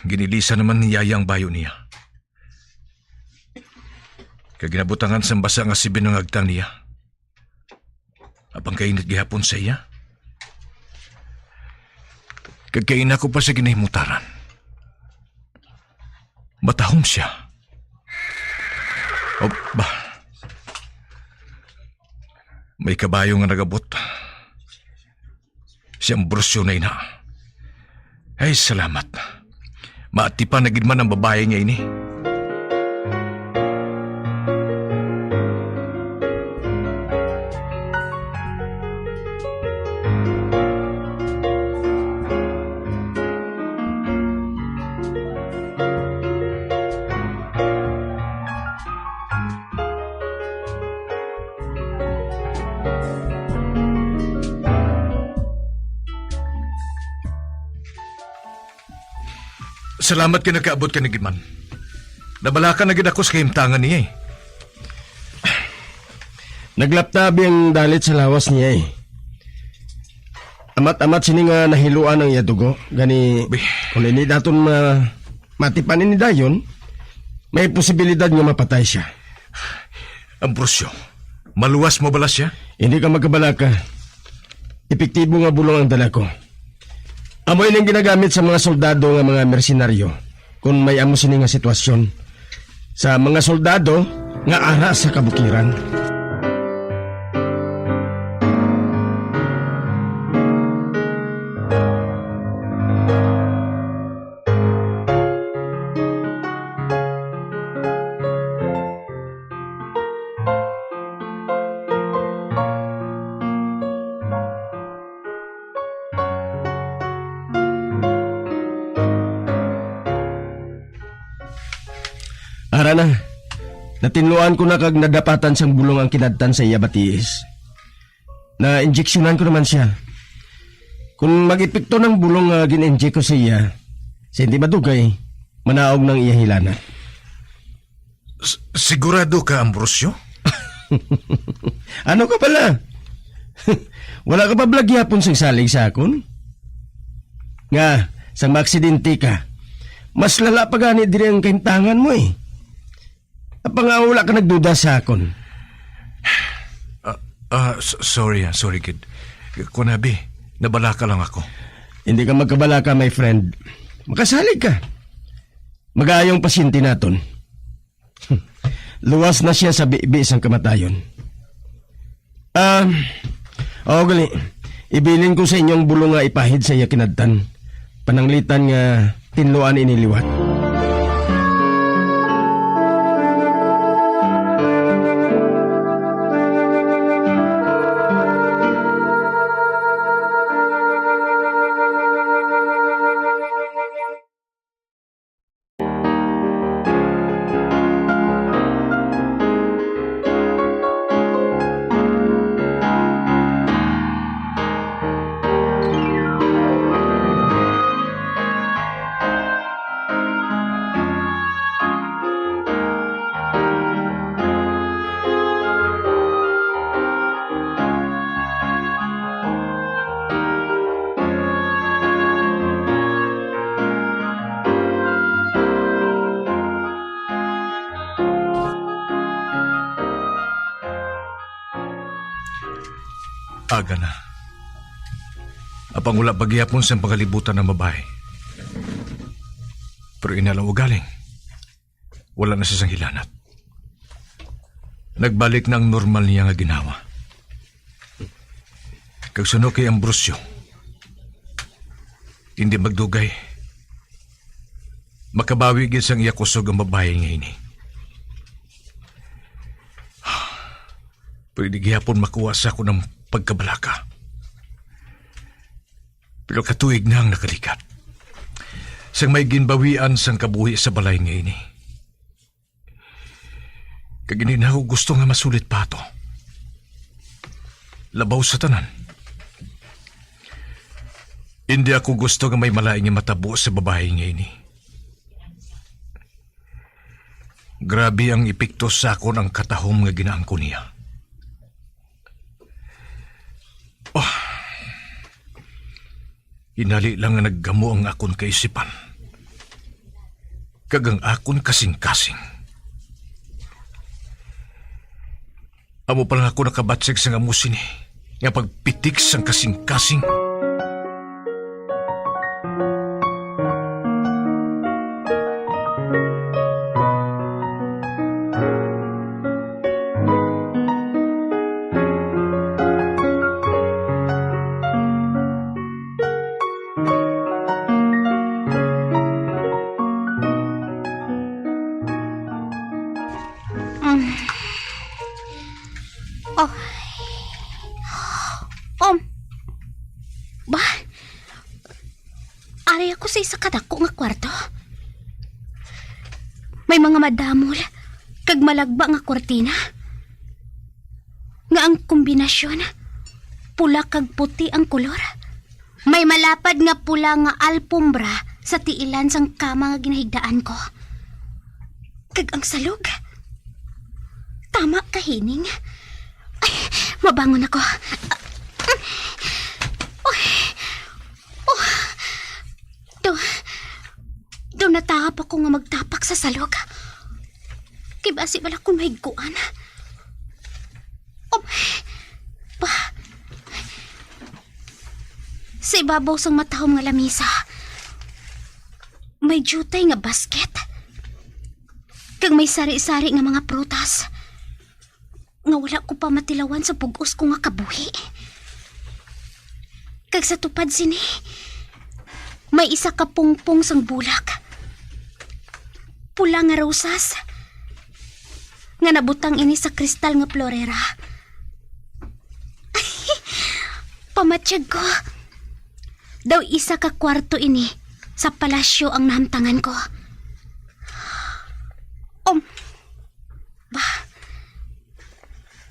Ginilisa naman ni Yaya ang bayo niya. Kag ginabutangan sa basa nga si binangagtang niya. Apang kainit gihapon sa iya. Kag kaina ko pa sa ginahimutaran. Matahom siya. May kabayo nga nagabot. Si Ambrosio na ina. Ay, salamat. Maati pa nagidman ang babae niya ini. Salamat ka nagkaabot ka na Gidman. Nabala ka na gid ako sa kahimtangan niya eh. Naglaptabi ang dalit sa lawas niya eh. Amat-amat sini nga nahiluan ang yadugo. Gani, kung ini daton matipanin ni dayon, may posibilidad nga mapatay siya. Ambrosio, maluwas mo bala siya? Hindi ka magkabala ka. Epektibo nga bulong ang dala ko. Amoy nang ginagamit sa mga soldado nga mga mersenaryo kung may amo sini nga sitwasyon. Sa mga soldado nga ara sa kabukiran. Arana, natinluan ko na kag nadapatan sang bulong ang kinadtan sa iya batiis. Na-injeksyonan ko naman siya. Kung mag-epekto ng bulong nga gin-inject ko sa iya, sa hindi madugay, manaog ng iya hilana. Sigurado ka, Ambrosio? Ano ka pala? Wala ka pa blagyapon sang salig sa akon? Nga, sang maaksidente ka, mas lala pa gani diri ang kaintangan mo eh. Wala ka nagduda sa akon. Sorry kid. Kunabi, nabalaka lang ako. Hindi ka magkabalaka, my friend. Makasalig ka. Mag-aayong pasyente naton. luwas na siya sa bibi sang kamatayon. Gali. Ibilin ko sa inyong bulong nga ipahid sa iya kinadtan. Pananglitan nga tinluan iniliwat. Aga na. Apang wala pagyapon sa pangalibutan ng babae. Pero inalaw galing. Wala na siya sang hilanat. Nagbalik na ang normal niya nga ginawa. Kag suno kay Ambrosio, hindi magdugay. Makabawi gid sang iya kusog ang babae nga ini. Pwede gihapon makuha sa ako ng pagkabalaka. Pero katuig na ang nakalikat. Sang may ginbawian sang kabuhi sa balay nga ini. Kaginin ako gusto nga masulit pa to. Labaw sa tanan. Hindi ako gusto nga may malaing nga matabo sa babae nga ini. Grabe ang epekto sa akon ang katahom nga ginaang ko niya. Inali lang nga naggamo ang akon kaisipan. Kagang akon kasing-kasing. Amo pa lang ako nakabatsig sa ngamusin eh. Nga pagpitik sang kasing-kasing. Sa isa kadako nga kwarto. May mga madamol kag malagba nga kortina. Nga ang kombinasyon pula kag puti ang kolor. May malapad nga pula nga alpombra sa tiilan sang kama nga ginahigdaan ko. Kag ang salog. Tama kahining. Ay, mabangon ako. Do natahap ako nga magtapak sa salog. Kibasi bala kung mahigkuan. Sa ibabaw sang matahom nga lamisa, may jutay nga basket. Kag may sari-sari nga mga prutas. Nga wala ko pa matilawan sa pugos ko nga kabuhi. Kag sa tupad sini, may isa ka pungpong sang bulak. Pula nga rosas. Nga nabutang ini sa kristal nga florera. Pamatsyag ko. Daw isa ka kwarto ini sa palasyo ang nahamtangan ko.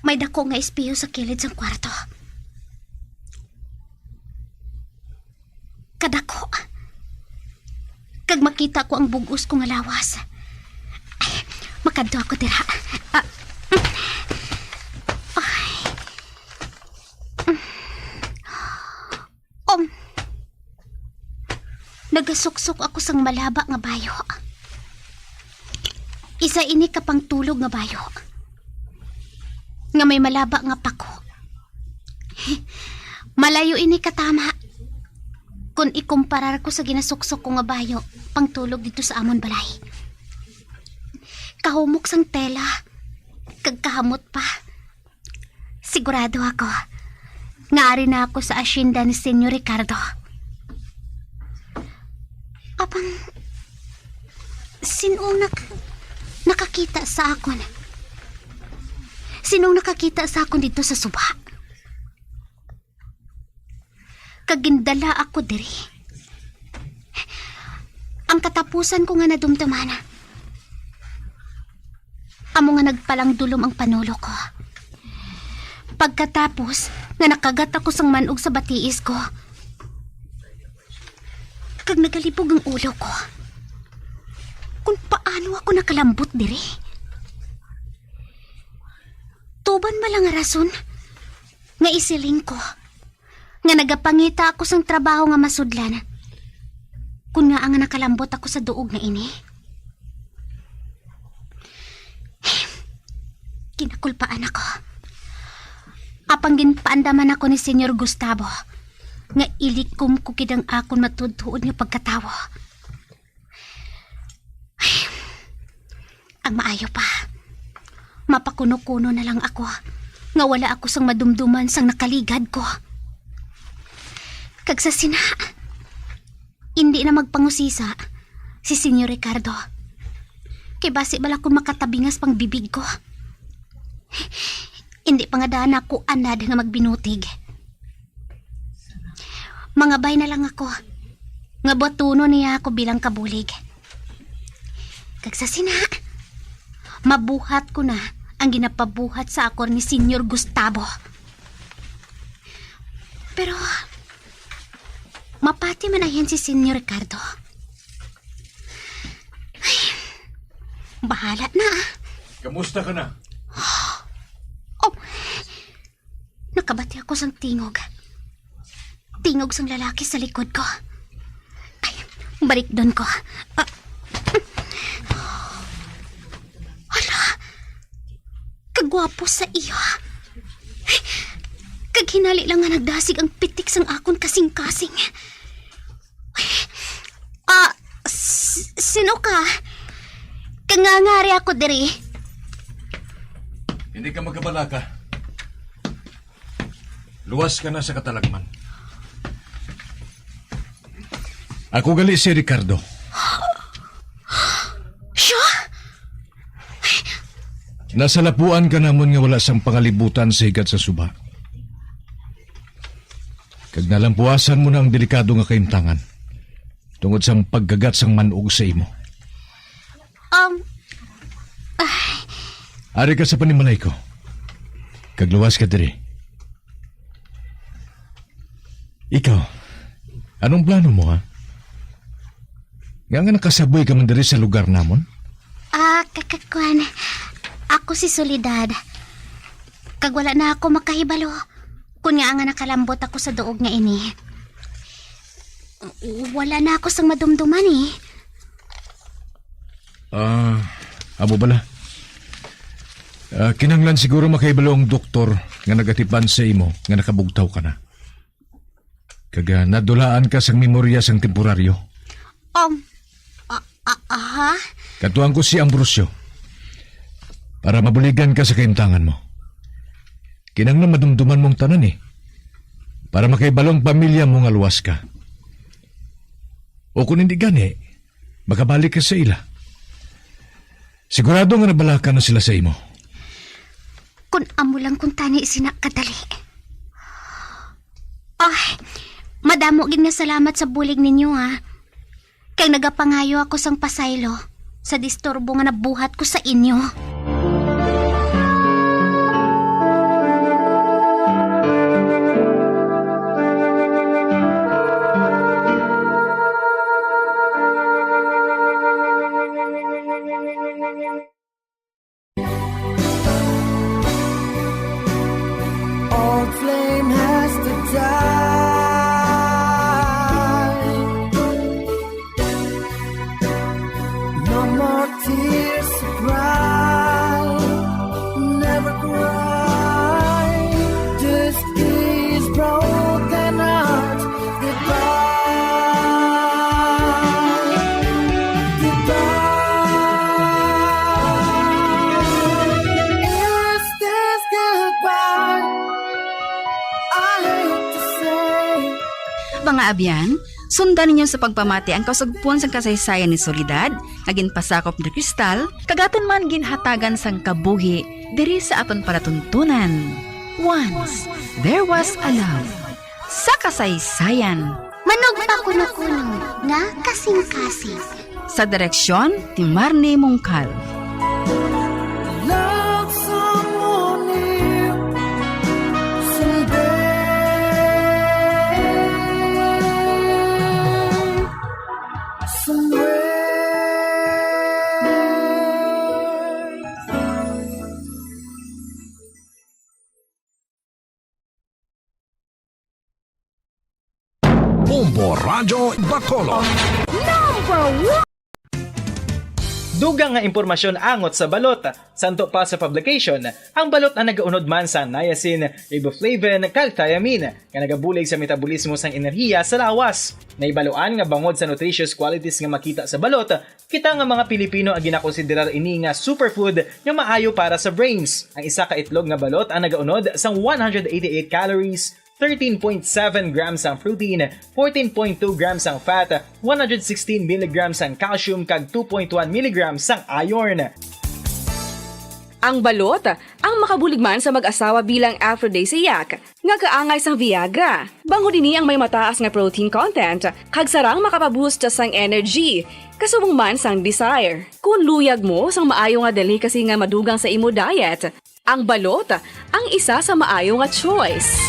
May dako nga espiyo sa kilid sang kwarto. Kadako. Kag makita ko ang bugos ko nga lawas. Makadto ako dira. Nagasuksok ako sang malaba nga bayo. Isa ini kapang tulog nga bayo. Nga may malaba nga pako. Malayo ini katama. Kung ikumparar ko sa ginasuksok ko nga bayo, pang tulog dito sa amon balay. Kahumok sang tela, Kagkahamot pa. Sigurado ako. Ngaari na ako sa asyenda ni Senyor Ricardo. Apang, sinong nakakita sa akon? Sinong nakakita sa akon dito sa suba? Kagindala ako diri. Ang katapusan ko nga nadumduman. Amo nga nagpalang dulom ang panulo ko. Pagkatapos nga nakagat ako sang manog sa batiis ko. Kag nagalibog ang ulo ko. Kung paano ako nakalambot diri. Tuban ba lang nga rason nga isiling ko nga nagapangita ako sang trabaho nga masudlan. Kung nga ang nakalambot ako sa duog na ini. Kinakulpaan ako. Apang ginpaandaman ako ni Senyor Gustavo nga ilikom ko kidang akon matudtuod nga pagkatawo. Ang maayo pa. Mapakuno-kuno na lang ako nga wala ako sang madumduman sang nakaligad ko. Kag sa sina, hindi na magpangusisa si Senyor Ricardo. Kay basi bala kung makatabingas pang bibig ko. Hindi pa nga daan ako anad nga magbinutig. Mangabay na lang ako. Nga botuno niya ako bilang kabulig. Kag sa sina, mabuhat ko na ang ginapabuhat sa akor ni Senyor Gustavo. Pero, mapati man ayan si Senyor Ricardo. Ay, bahala na. Kamusta ka na? Nakabati ako sang tingog. Tingog sang lalaki sa likod ko. Ay, balik doon ko. Hala, kagwapo sa iyo. Kaghinali lang nga nagdasig ang pitik sang akon kasing-kasing. Sino ka? Kangangari ako diri. Hindi ka magkabala ka. Luwas ka na sa katalagman. Ako gali si Ricardo. Siya? Nasa lapuan ka namon nga wala sang pangalibutan sa higat sa suba. Kag nalampuasan mo na ang delikado nga kaimtangan tungod sang paggagat sang manog sa imo. Ari ka sa panimalay ko. Kag luwas ka diri. Ikaw, anong plano mo, ha? Nga nakasaboy ka man diri sa lugar namon? Kakakuan. Ako si Soledad. Kag wala na ako makahibalo. Kung nga nakalambot ako sa duog nga ini. Wala na ako sang madumduman eh. Amo bala? Kinanglan siguro makahibalo ang doktor nga nagatipan sa imo nga nakabugtaw ka na. Kaga nadulaan ka sang memorya sang temporaryo. Katuan ko si Ambrosio para mabuligan ka sa kaimtangan mo. Kinanglan madumduman mong tanan eh. Para makaibalong pamilya mo nga luwas ka. O kung hindi gani, makabalik ka sa ila. Sigurado nga nabalaka na sila sa imo. Kung amo lang kung tani sinakadali. Madamo gid nga salamat sa bulig ninyo ha. Kay nagapangayo ako sang pasaylo sa disturbo nga nabuhat ko sa inyo. Old flame has to die. No more tears to cry. Never cry. Just these broken hearts. Goodbye. Goodbye. mga abyan, sundan ninyo sa pagpamati ang kasugpon sa kasaysayan ni Soledad, naging pasakop ni Kristal, kagaton man ginhatagan sang kabuhi, diri sa aton palatuntunan. Once, there was a love. Sa kasaysayan. Manog pa kuno-kuno, nga kasing-kasing. Sa direksyon, ti Marnie Mongcal. Bombo Radyo Bacolod. Number 1! Dugang nga impormasyon angot sa balot. Santo pa sa publication, ang balot na nagaunod man sa niacin, riboflavin, calthiamine, nga nagabulig sa metabolismo sang enerhiya sa lawas. Naibaluan nga bangod sa nutritious qualities nga makita sa balot, kita nga mga Pilipino ang ginakonsiderar ini nga superfood nga maayo para sa brains. Ang isa ka itlog nga balot ang nagaunod sang 188 calories, 13.7 grams ang protein, 14.2 grams ang fat, 116 mg ang calcium kag 2.1 mg ang iron. Ang balot, ang makabuligman sa mag-asawa bilang aphrodisiac, nga kaangay sang Viagra. Bango din ang may mataas nga protein content, kag sarang makapaboost sang energy, kasubong man sang desire. Kung luyag mo sang maayo nga delicacy nga madugang sa imo diet, ang balot, ang isa sa maayo nga choice.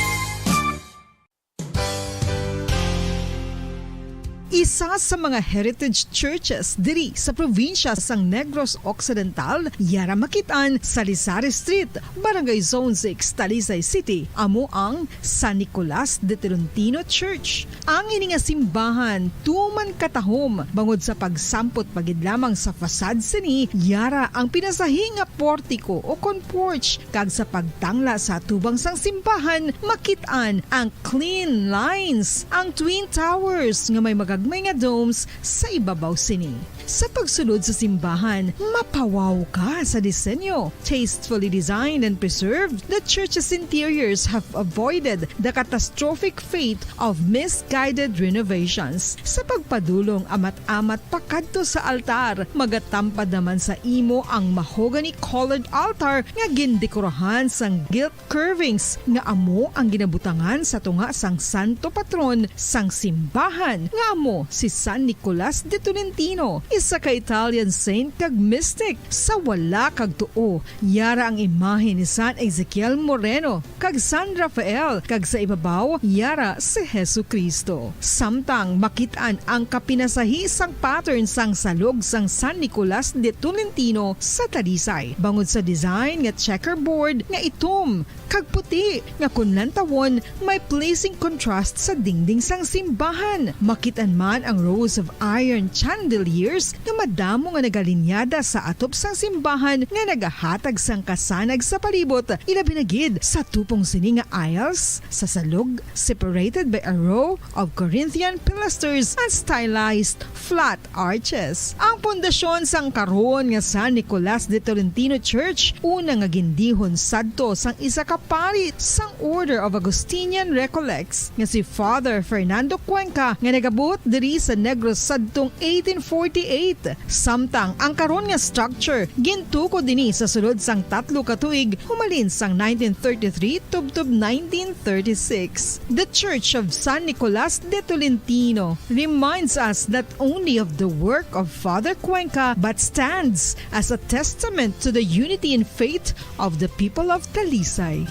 Isa sa mga heritage churches diri sa probinsya sang Negros Occidental, yara makitaan sa Lizari Street, Barangay Zone 6, Talisay City, amo ang San Nicolas de Tolentino Church. Ang ini nga simbahan tuman katahom bangod sa pagsampot pagid lamang sa fasad sini, yara ang pinasahi nga portiko o kon porch, kag sa pagtangla sa tubang sang simbahan makitaan ang clean lines, ang twin towers nga may magagmay nga domes sa ibabaw sini. Sa pagsulod sa simbahan, mapawaw ka sa disenyo. Tastefully designed and preserved, the church's interiors have avoided the catastrophic fate of misguided renovations. Sa pagpadulong amat-amat pakadto sa altar, magatampad naman sa imo ang mahogany-colored altar nga gindekorahan sang gilt curvings nga amo ang ginabutangan sa tunga sang santo patron sang simbahan nga amo si San Nicolas de Tolentino, isa ka Italian saint kag mystic. Sa wala kag tuo, yara ang imahe ni San Ezekiel Moreno kag San Rafael, kag sa ibabaw yara si Hesu Kristo. Samtang makitaan ang kapinasahi sang pattern sang salog sang San Nicolas de Tolentino sa Talisay, bangod sa design nga checkerboard nga itom kag puti nga kunlantawon may pleasing contrast sa dingding sang simbahan. Makitaan man ang rows of iron chandeliers nga madamo nga nagalinyada sa atop sang simbahan nga nagahatag sang kasanag sa palibot, ilabi na gid sa tupong sini nga aisles sa salog, separated by a row of Corinthian pilasters and stylized flat arches. Ang pundasyon sang karon nga San Nicolas de Tolentino Church una nga gindihon sadto sang isa ka pari sang Order of Augustinian Recollects nga si Father Fernando Cuenca nga nagabot diri sa Negros sadtong 1848. Samtang ang karon nga structure gintuko dinhi sa sulod sang 3 ka tuig humalin sang 1933 tubtob 1936. The Church of San Nicolas de Tolentino reminds us not only of the work of Father Cuenca but stands as a testament to the unity and faith of the people of Talisay.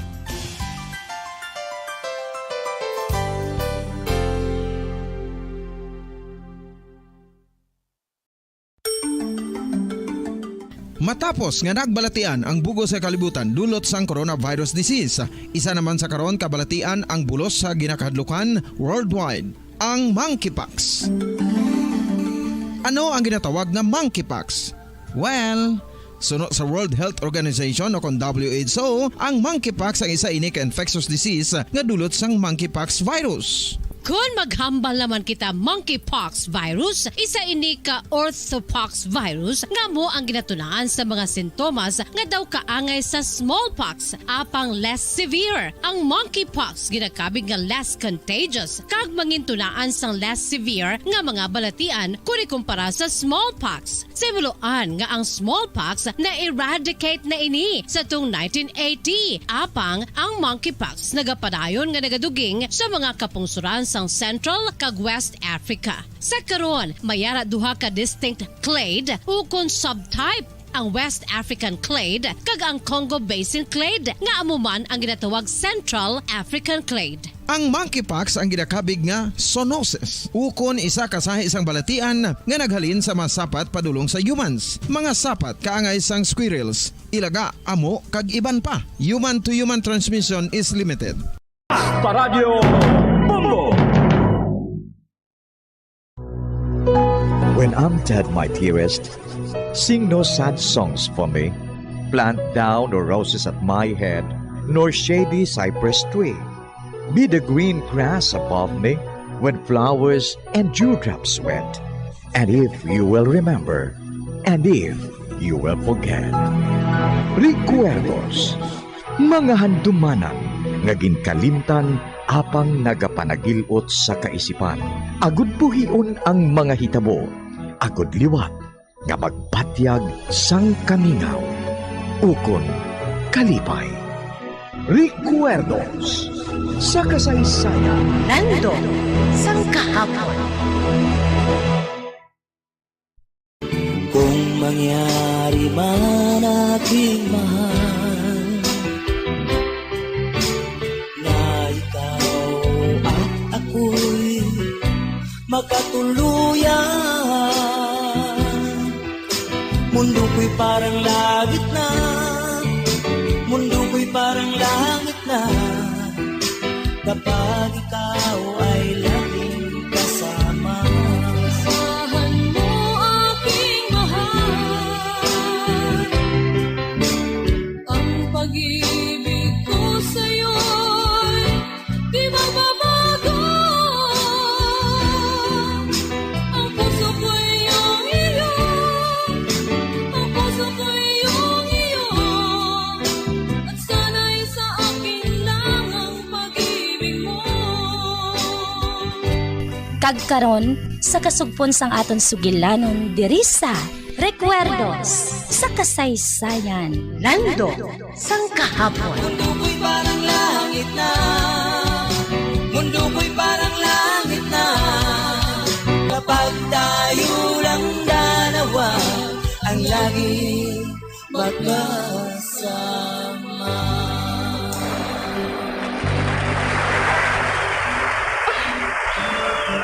Matapos nga nagbalatian ang bugo sa kalibutan dulot sang coronavirus disease, isa naman sa karon kabalatian ang bulos sa ginakahadlukan worldwide, ang monkeypox. Ano ang ginatawag na monkeypox? Well, sunod sa World Health Organization o kon WHO, ang monkeypox ang isa ini ka infectious disease nga dulot sang monkeypox virus. Kung maghambal naman kita monkeypox virus, isa ini ka orthopox virus nga mo ang ginatunaan sa mga sintomas nga daw kaangay sa smallpox, apang less severe. Ang monkeypox ginakabig nga less contagious, kag mangintunaan sang less severe nga mga balatian kung ikumpara sa smallpox. Simuloan nga ang smallpox na-eradicate na ini sa tung 1980, apang ang monkeypox nagapadayon nga nagaduging sa mga kapungsuran sang Central kag West Africa. Sa karon, mayara duha ka distinct clade ukon subtype, ang West African clade kag ang Congo Basin clade nga amuman ang ginatawag Central African clade. Ang monkeypox ang ginakabig nga zoonosis. Ukon isa kasahi isang balatian nga naghalin sa mga sapat padulong sa humans. Mga sapat kaangay sang squirrels, ilaga, amo kag iban pa. Human to human transmission is limited. Paradyo Bongo. When I'm dead, my dearest, sing no sad songs for me. Plant down no roses at my head, nor shady cypress tree. Be the green grass above me when flowers and dewdrops wet. And if you will remember, and if you will forget. Recuerdos, mga handumanan, ngaging kalimtan, apang nagapanagilot sa kaisipan. Agud buhion ang mga hitabo, agud liwat, nga magpatyag sang kamingaw. Ukon kalipay. Recuerdos sa kasaysayan. Nando sang kahapon. Kung mangyari man aking mahal na ikaw at ako'y magkatuluyan, mundo ko'y parang langit na, mundo ko'y parang langit na, kapag ikaw ay laging kasama. Asahan mo aking mahal, ang pag-ibig ko sa'yo'y di magbabago. Ang puso ko'y iyong iyo, ang puso ko'y iyong iyo, at sana'y sa akin lang ang pag-ibig mo. Kagkaron sa kasugpon sang aton sugilanon diri sa Recuerdos sa kasaysayan. Nando sang kahapon. Mundo ko'y parang langit na, mundo ko'y parang langit na, kapag tayo lang dalawa ang laging magkasama.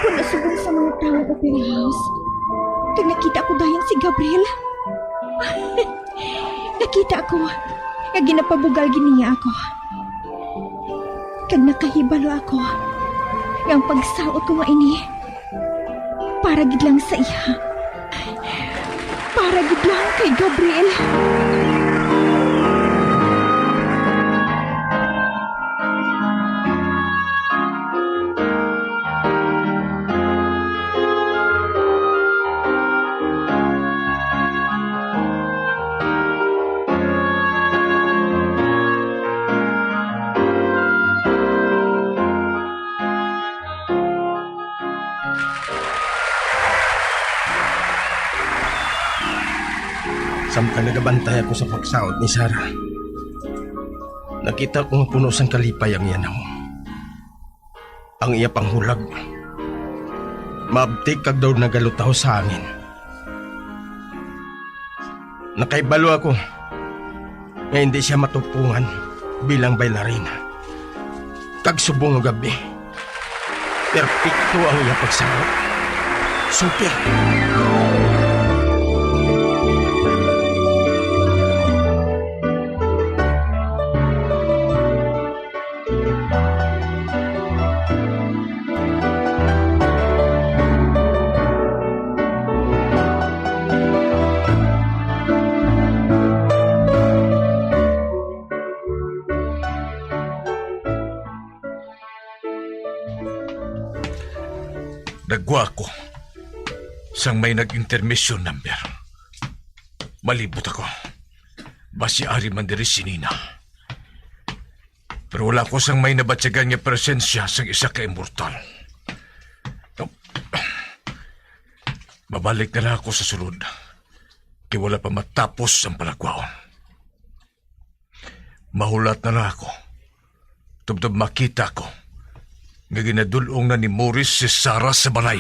Kung nasubong sa mga taong opera house, kag nakita ko dayon si Gabriel. Nakita ko nga ginapabugal giniya ako. Kag nakahibalo ako nga ang pagsaot ko nga ini para gid lang sa iya. Para gid lang kay Gabriel. Samtang nagabantay ako sa pagsaot ni Sarah, nakita ko nga puno sang kalipay ang yanaw. Ang iya panghulag, maabtik kag daw nagalutaw sa hangin. Nakaibalo ako nga hindi siya matupungan bilang bailarina. Kag subong nga gabi, perpekto ang iya pagsaot. Super! Nagwa ko sang may nag-intermission number. Malibot ako. Basi ari man diri si Nina. Pero wala ko sang may nabatyagan nga presensya sang isa ka immortal. Mabalik na lang ako sa sulod. Kaya wala pa matapos ang palagwaon. Mahulat na lang ako. Tubtob makita ko nga ginadulong na ni Morris si Sarah sa balay.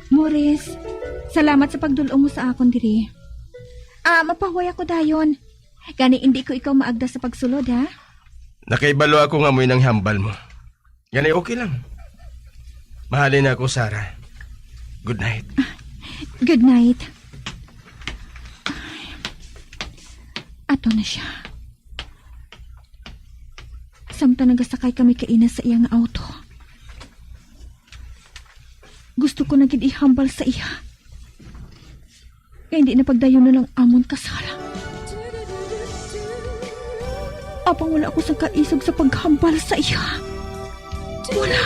Morris, salamat sa pagdulong mo sa akon diri. Mapahuway ako dayon. Gani hindi ko ikaw maagda sa pagsulod, ha? Nakaibalo ako nga mo'y nang hambal mo. Gani okay lang. Mahalin na ako, Sarah. Good night. Good night. Ato na siya. Samtang nagasakay kami kaina sa iyang auto. Gusto ko naging ihambal sa iya. Kaya hindi na pagdayon na lang amon kasala. Apang wala ako sa kaisog sa paghambal sa iya. Wala.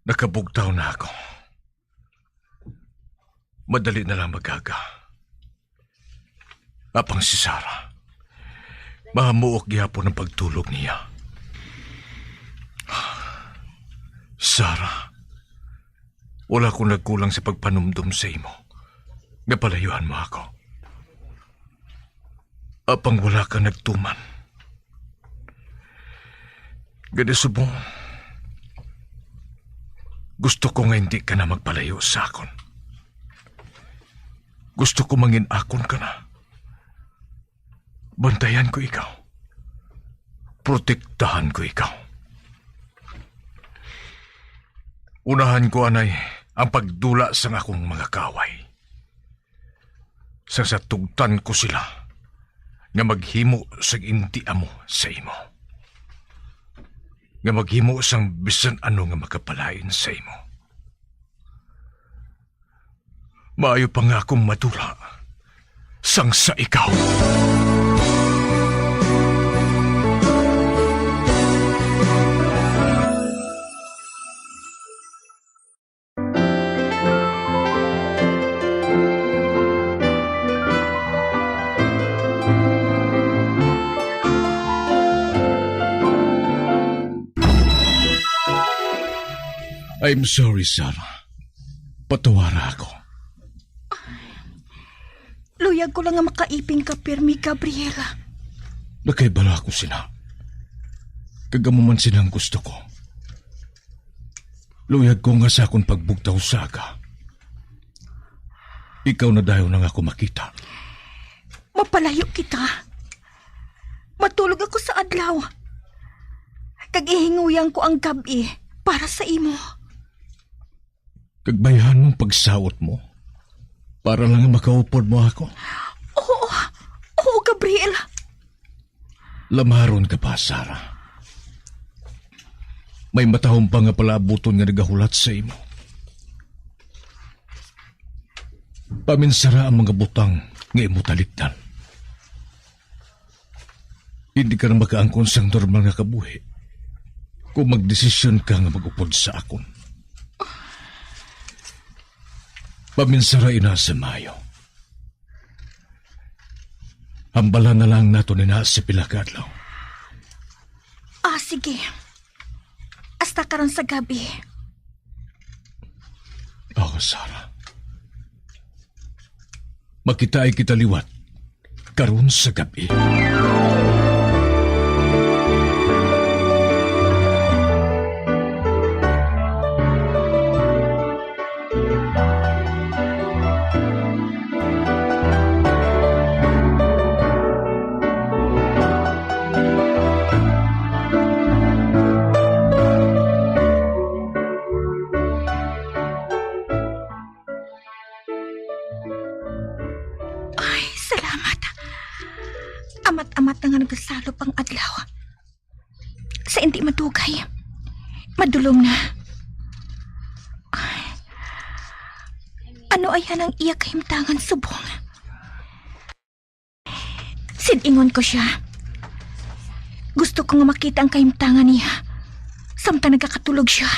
Nakabugtaw na ako. Madali na lang magaga. Apang si Sarah, mahamuok gihapon ang pagtulog niya. Sarah, wala ko nagkulang sa pagpanumdum sa imo. Napalayuan mo ako. Apang wala ka nagtuman. Gada subong, gusto ko nga hindi ka na magpalayo sa akon. Gusto ko mangin-akon ka na. Bantayan ko ikaw. Protektahan ko ikaw. Unahan ko, anay, ang pagdula sa akong mga kaway. Sa satugtan ko sila nga maghimo sa inti amo sa imo. Nga maghimo sang bisan ano nga makapalain sa imo. Maayo pa nga akong madula sang sa ikaw. I'm sorry, Sarah. Patawara ako. Luyag ko lang nga makaiping ka, Pirmi Gabriela. Nakaibala ako sila. Kagamuman silang gusto ko. Luyag ko nga sa akong pagbugtaw sa aga. Ikaw na dayo nang ako makita. Mapalayo kita. Matulog ako sa adlaw. Kag-ihinguyang ko ang gabi para sa imo. Kagbayhan mong pagsawot mo para lang makaupod mo ako. Oo, Gabriel. Lamaron ka pa, Sarah. May matahong pa nga palabuton nga nagahulat sa imo. Paminsara ang mga butang nga imo talikdan. Hindi ka na makaangkon sang normal nga kabuhi kung magdesisyon ka nga magupod sa akon. Paminsara ina sa Mayo. Hambala na lang nato nina si Pilakadlaw. Sige. Hasta karon sa gabi. Sarah. Makita ay kita liwat karon sa gabi. Amat-amat na nga nagsalop ang adlaw. Sa hindi madugay. Madulong na. Ano ayan ang iya kahimtangan subong? Sidingon ko siya. Gusto ko nga makita ang kahimtangan niya. Samtang nagkakatulog siya.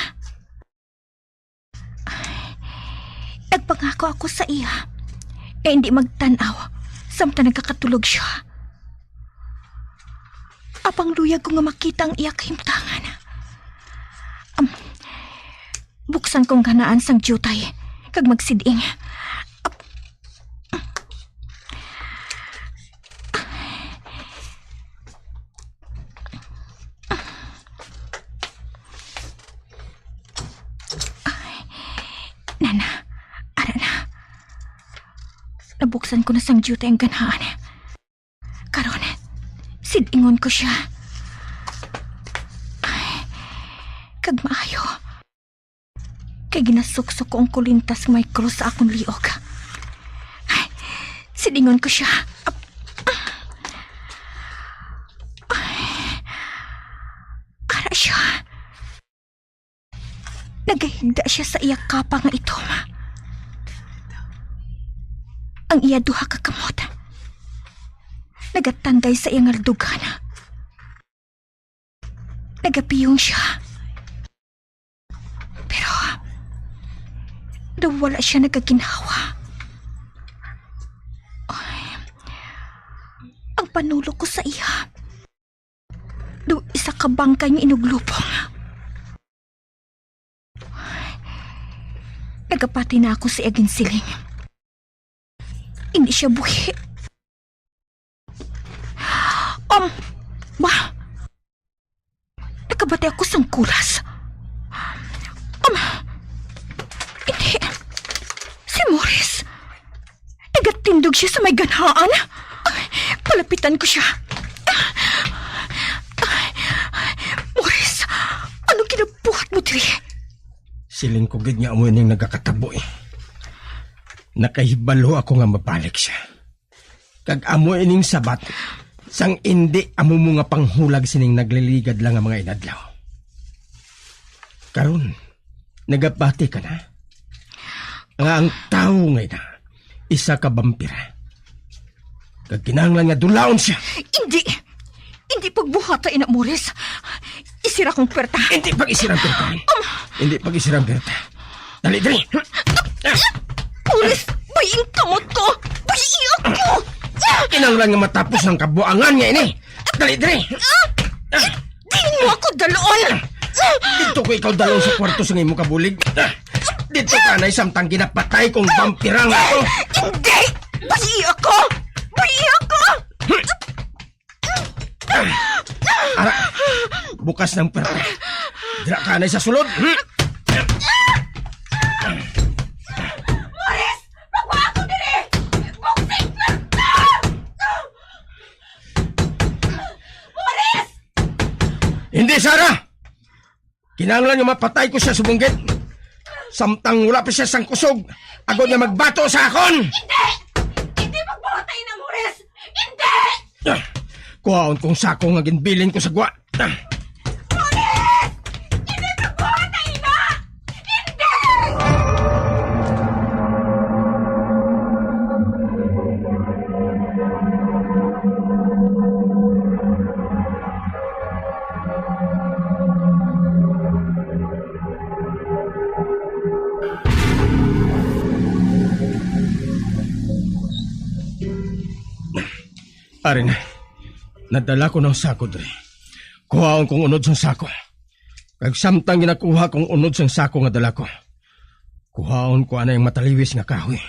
Nagpangako ako sa iya. Hindi magtanaw. Samtang nagkakatulog siya. Apang luyag ko nga makita ang iya kahimtangan. Buksan kong ganaan sang jutay. Kag magsiding. Nana, ara na. Nabuksan ko na sang jutay ang ganaan. Karon, sidingon ko siya. Kag maayo. Kay ginasuksok ko ang kulintas may krus sa akong liog. Sidingon ko siya. Ara siya. Nagahigda siya sa iya kapa nga ito, ma. Ang iya duha kakamot. Nagatanday sa iyang aldugan. Nagapiyong siya. Pero, daw wala siya nagaginhawa. Ang panulok ko sa iya. Daw isa ka bangkay nga inuglupong. Nagapati na ako sa aging siling. Hindi siya buhi. Ba? Nakabati ako sang kuras. Hindi. Si Morris. Nagatindog siya sa may ganhaan. Palapitan ko siya. Morris, anong kinabuhat mo, diri? Siling ko gid nga amoy ning nagakatabo eh. Nakahibalo ako nga mabalik siya. Kag amoy ning sabat, sang indi amo mo nga panghulag sining nagliligad lang ang mga inadlaw. Karon, nagapati ka na. Nga ang tao ngay na, isa ka vampira. Kag kinahanglan nga dulaon siya. Hindi! Hindi pagbuhat ina Morris. Isira kong pwerta. Hindi pag-isirang pwerta. Hindi pag-isirang pwerta. Dali, dali. Morris, baying kamot ko. Bayi ako. Kinahanglan nga matapos ang kabuangan nga ini. Dali, dali. Di mo ako daloon. Dito ko ikaw dalon sa kwarto sa ngayong kabulig. Dito ka na samtang ginapatay kong vampira nga ako. Hindi! Bayi ako! Bayi ako! Ara, bukas ng pwerta. Dira ka na sa sulod. Morris! Magwa ako dili! Buksing pwerta! Morris! Hindi, Sarah! Kinahanglan nga mapatay ko siya sa bunggit. Samtang wala pa siya sang kusog, agad nga magbato sa akon! Hindi! Hindi magbuhatay na, Morris! Hindi! Kuhaon kong sako nga ginbilin ko sa gwa. Morris! Hindi magbuhatay na! Hindi! Ari na, nadala ko ng sako dre. Kuhaon kong unod sang sako. Kag samtang ginakuha kong unod sang sako nga dala ko. Kuhaon ko ana yung mataliwis nga kahoy.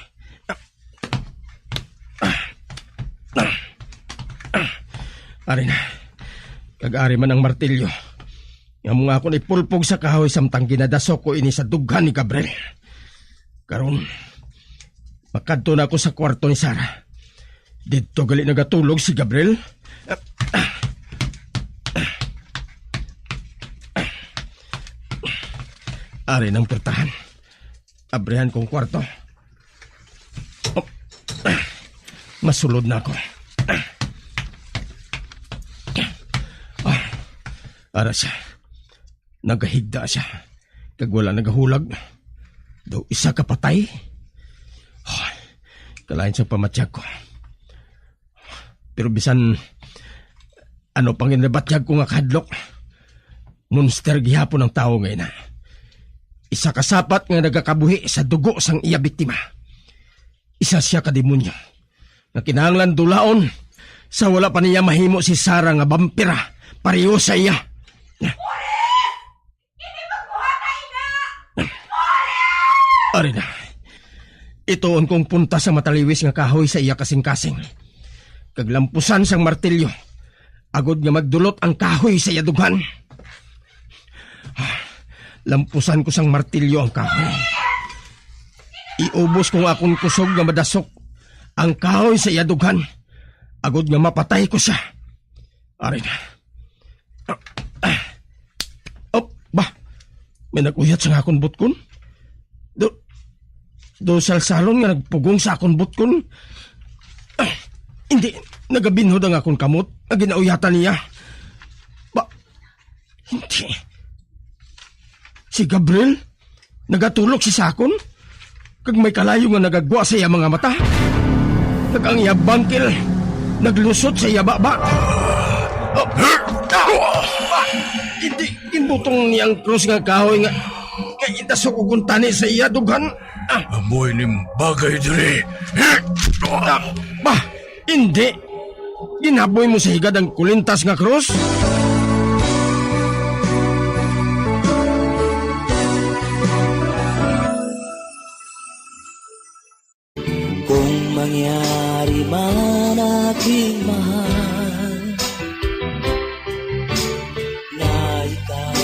Ari na, kag-ari man ang martilyo. Nga mga akong ipulpog sa kahoy samtang ginadasok ko ini sa dughan ni Gabriel. Karon, makadto na ako sa kwarto ni Sarah. Dito gali nagatulog si Gabriel. Ari ng pertahan. Abrihan kong kwarto. Masulod na ako. Ara siya. Nagahigda siya. Kag wala nagahulag. Daw isa ka patay. Kalain sa pamatyag ko. Pero bisan ano pang inabatyag ko nga kadlok. Monster gihapon ang tao ngayon na. Isa kasapat nga nagakabuhi sa dugo sang iya biktima. Isa siya kademonyo. Nga kinahanglan dulaon sa wala pa niya mahimo si Sarah nga vampira pareho sa iya. Ari na. Itoon kong punta sa mataliwis nga kahoy sa iya kasing-kasing. Kaglampusan sang martilyo. Agod nga magdulot ang kahoy sa iya dughan. Lampusan ko sang martilyo ang kahoy. Iubos kong akong kusog nga madasok ang kahoy sa iya dughan. Agod nga mapatay ko siya. Ari na. Ba? May naguyat sa akong butkon? Do salsalon nga nagpugong sa akong butkon? Hindi. Nagabinhod ang akong kamot na ginauyatan niya. Hindi. Si Gabriel? Nagatulog si Sakon? Kag may kalayo nga nagagwa sa iya mga mata? Kag ang iya bangkil naglusot sa iya baba? Hindi. Inbutong niyang krus nga kahoy nga itasok kong tani sa iya dughan. Amoy ning bagay dire. Hindi. Ginaboy mo sa higad ang kulintas nga krus? Kung mangyari man aking mahal na ikaw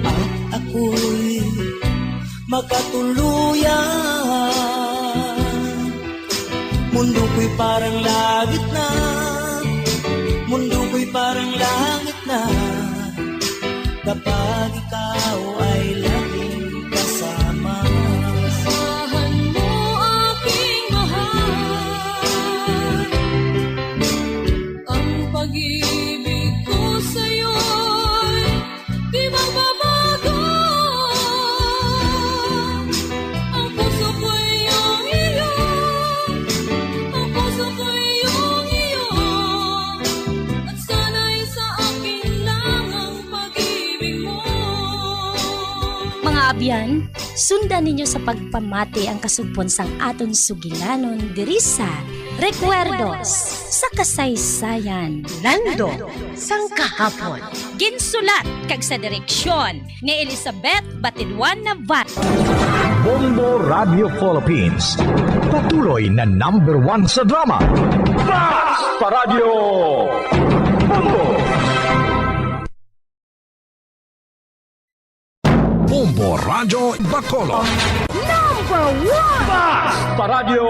at ako'y magkatuluyan, mundo ko'y parang langit na, mundo ko'y parang langit na, kapag ikaw ay laging kasama. Asahan mo aking mahal, ang pag-ibig ko sa'yo'y di magbabago. Ang puso ko'y iyong iyo, ang puso ko'y iyong iyo, at sana'y sa akin lang ang pag-ibig mo. Mga abyan, sundan ninyo sa pagpamati ang kasugpon sang aton sugilanon diri sa Recuerdos sa kasaysayan. Lando sang kahapon. Ginsulat kag sa direksyon ni Elizabeth Batidwan Navarro. Bombo Radio Philippines. Patuloy na #1 sa drama. Basta Radio Bombo! Bombo Radio Bacolod. Number 1! Basta Radio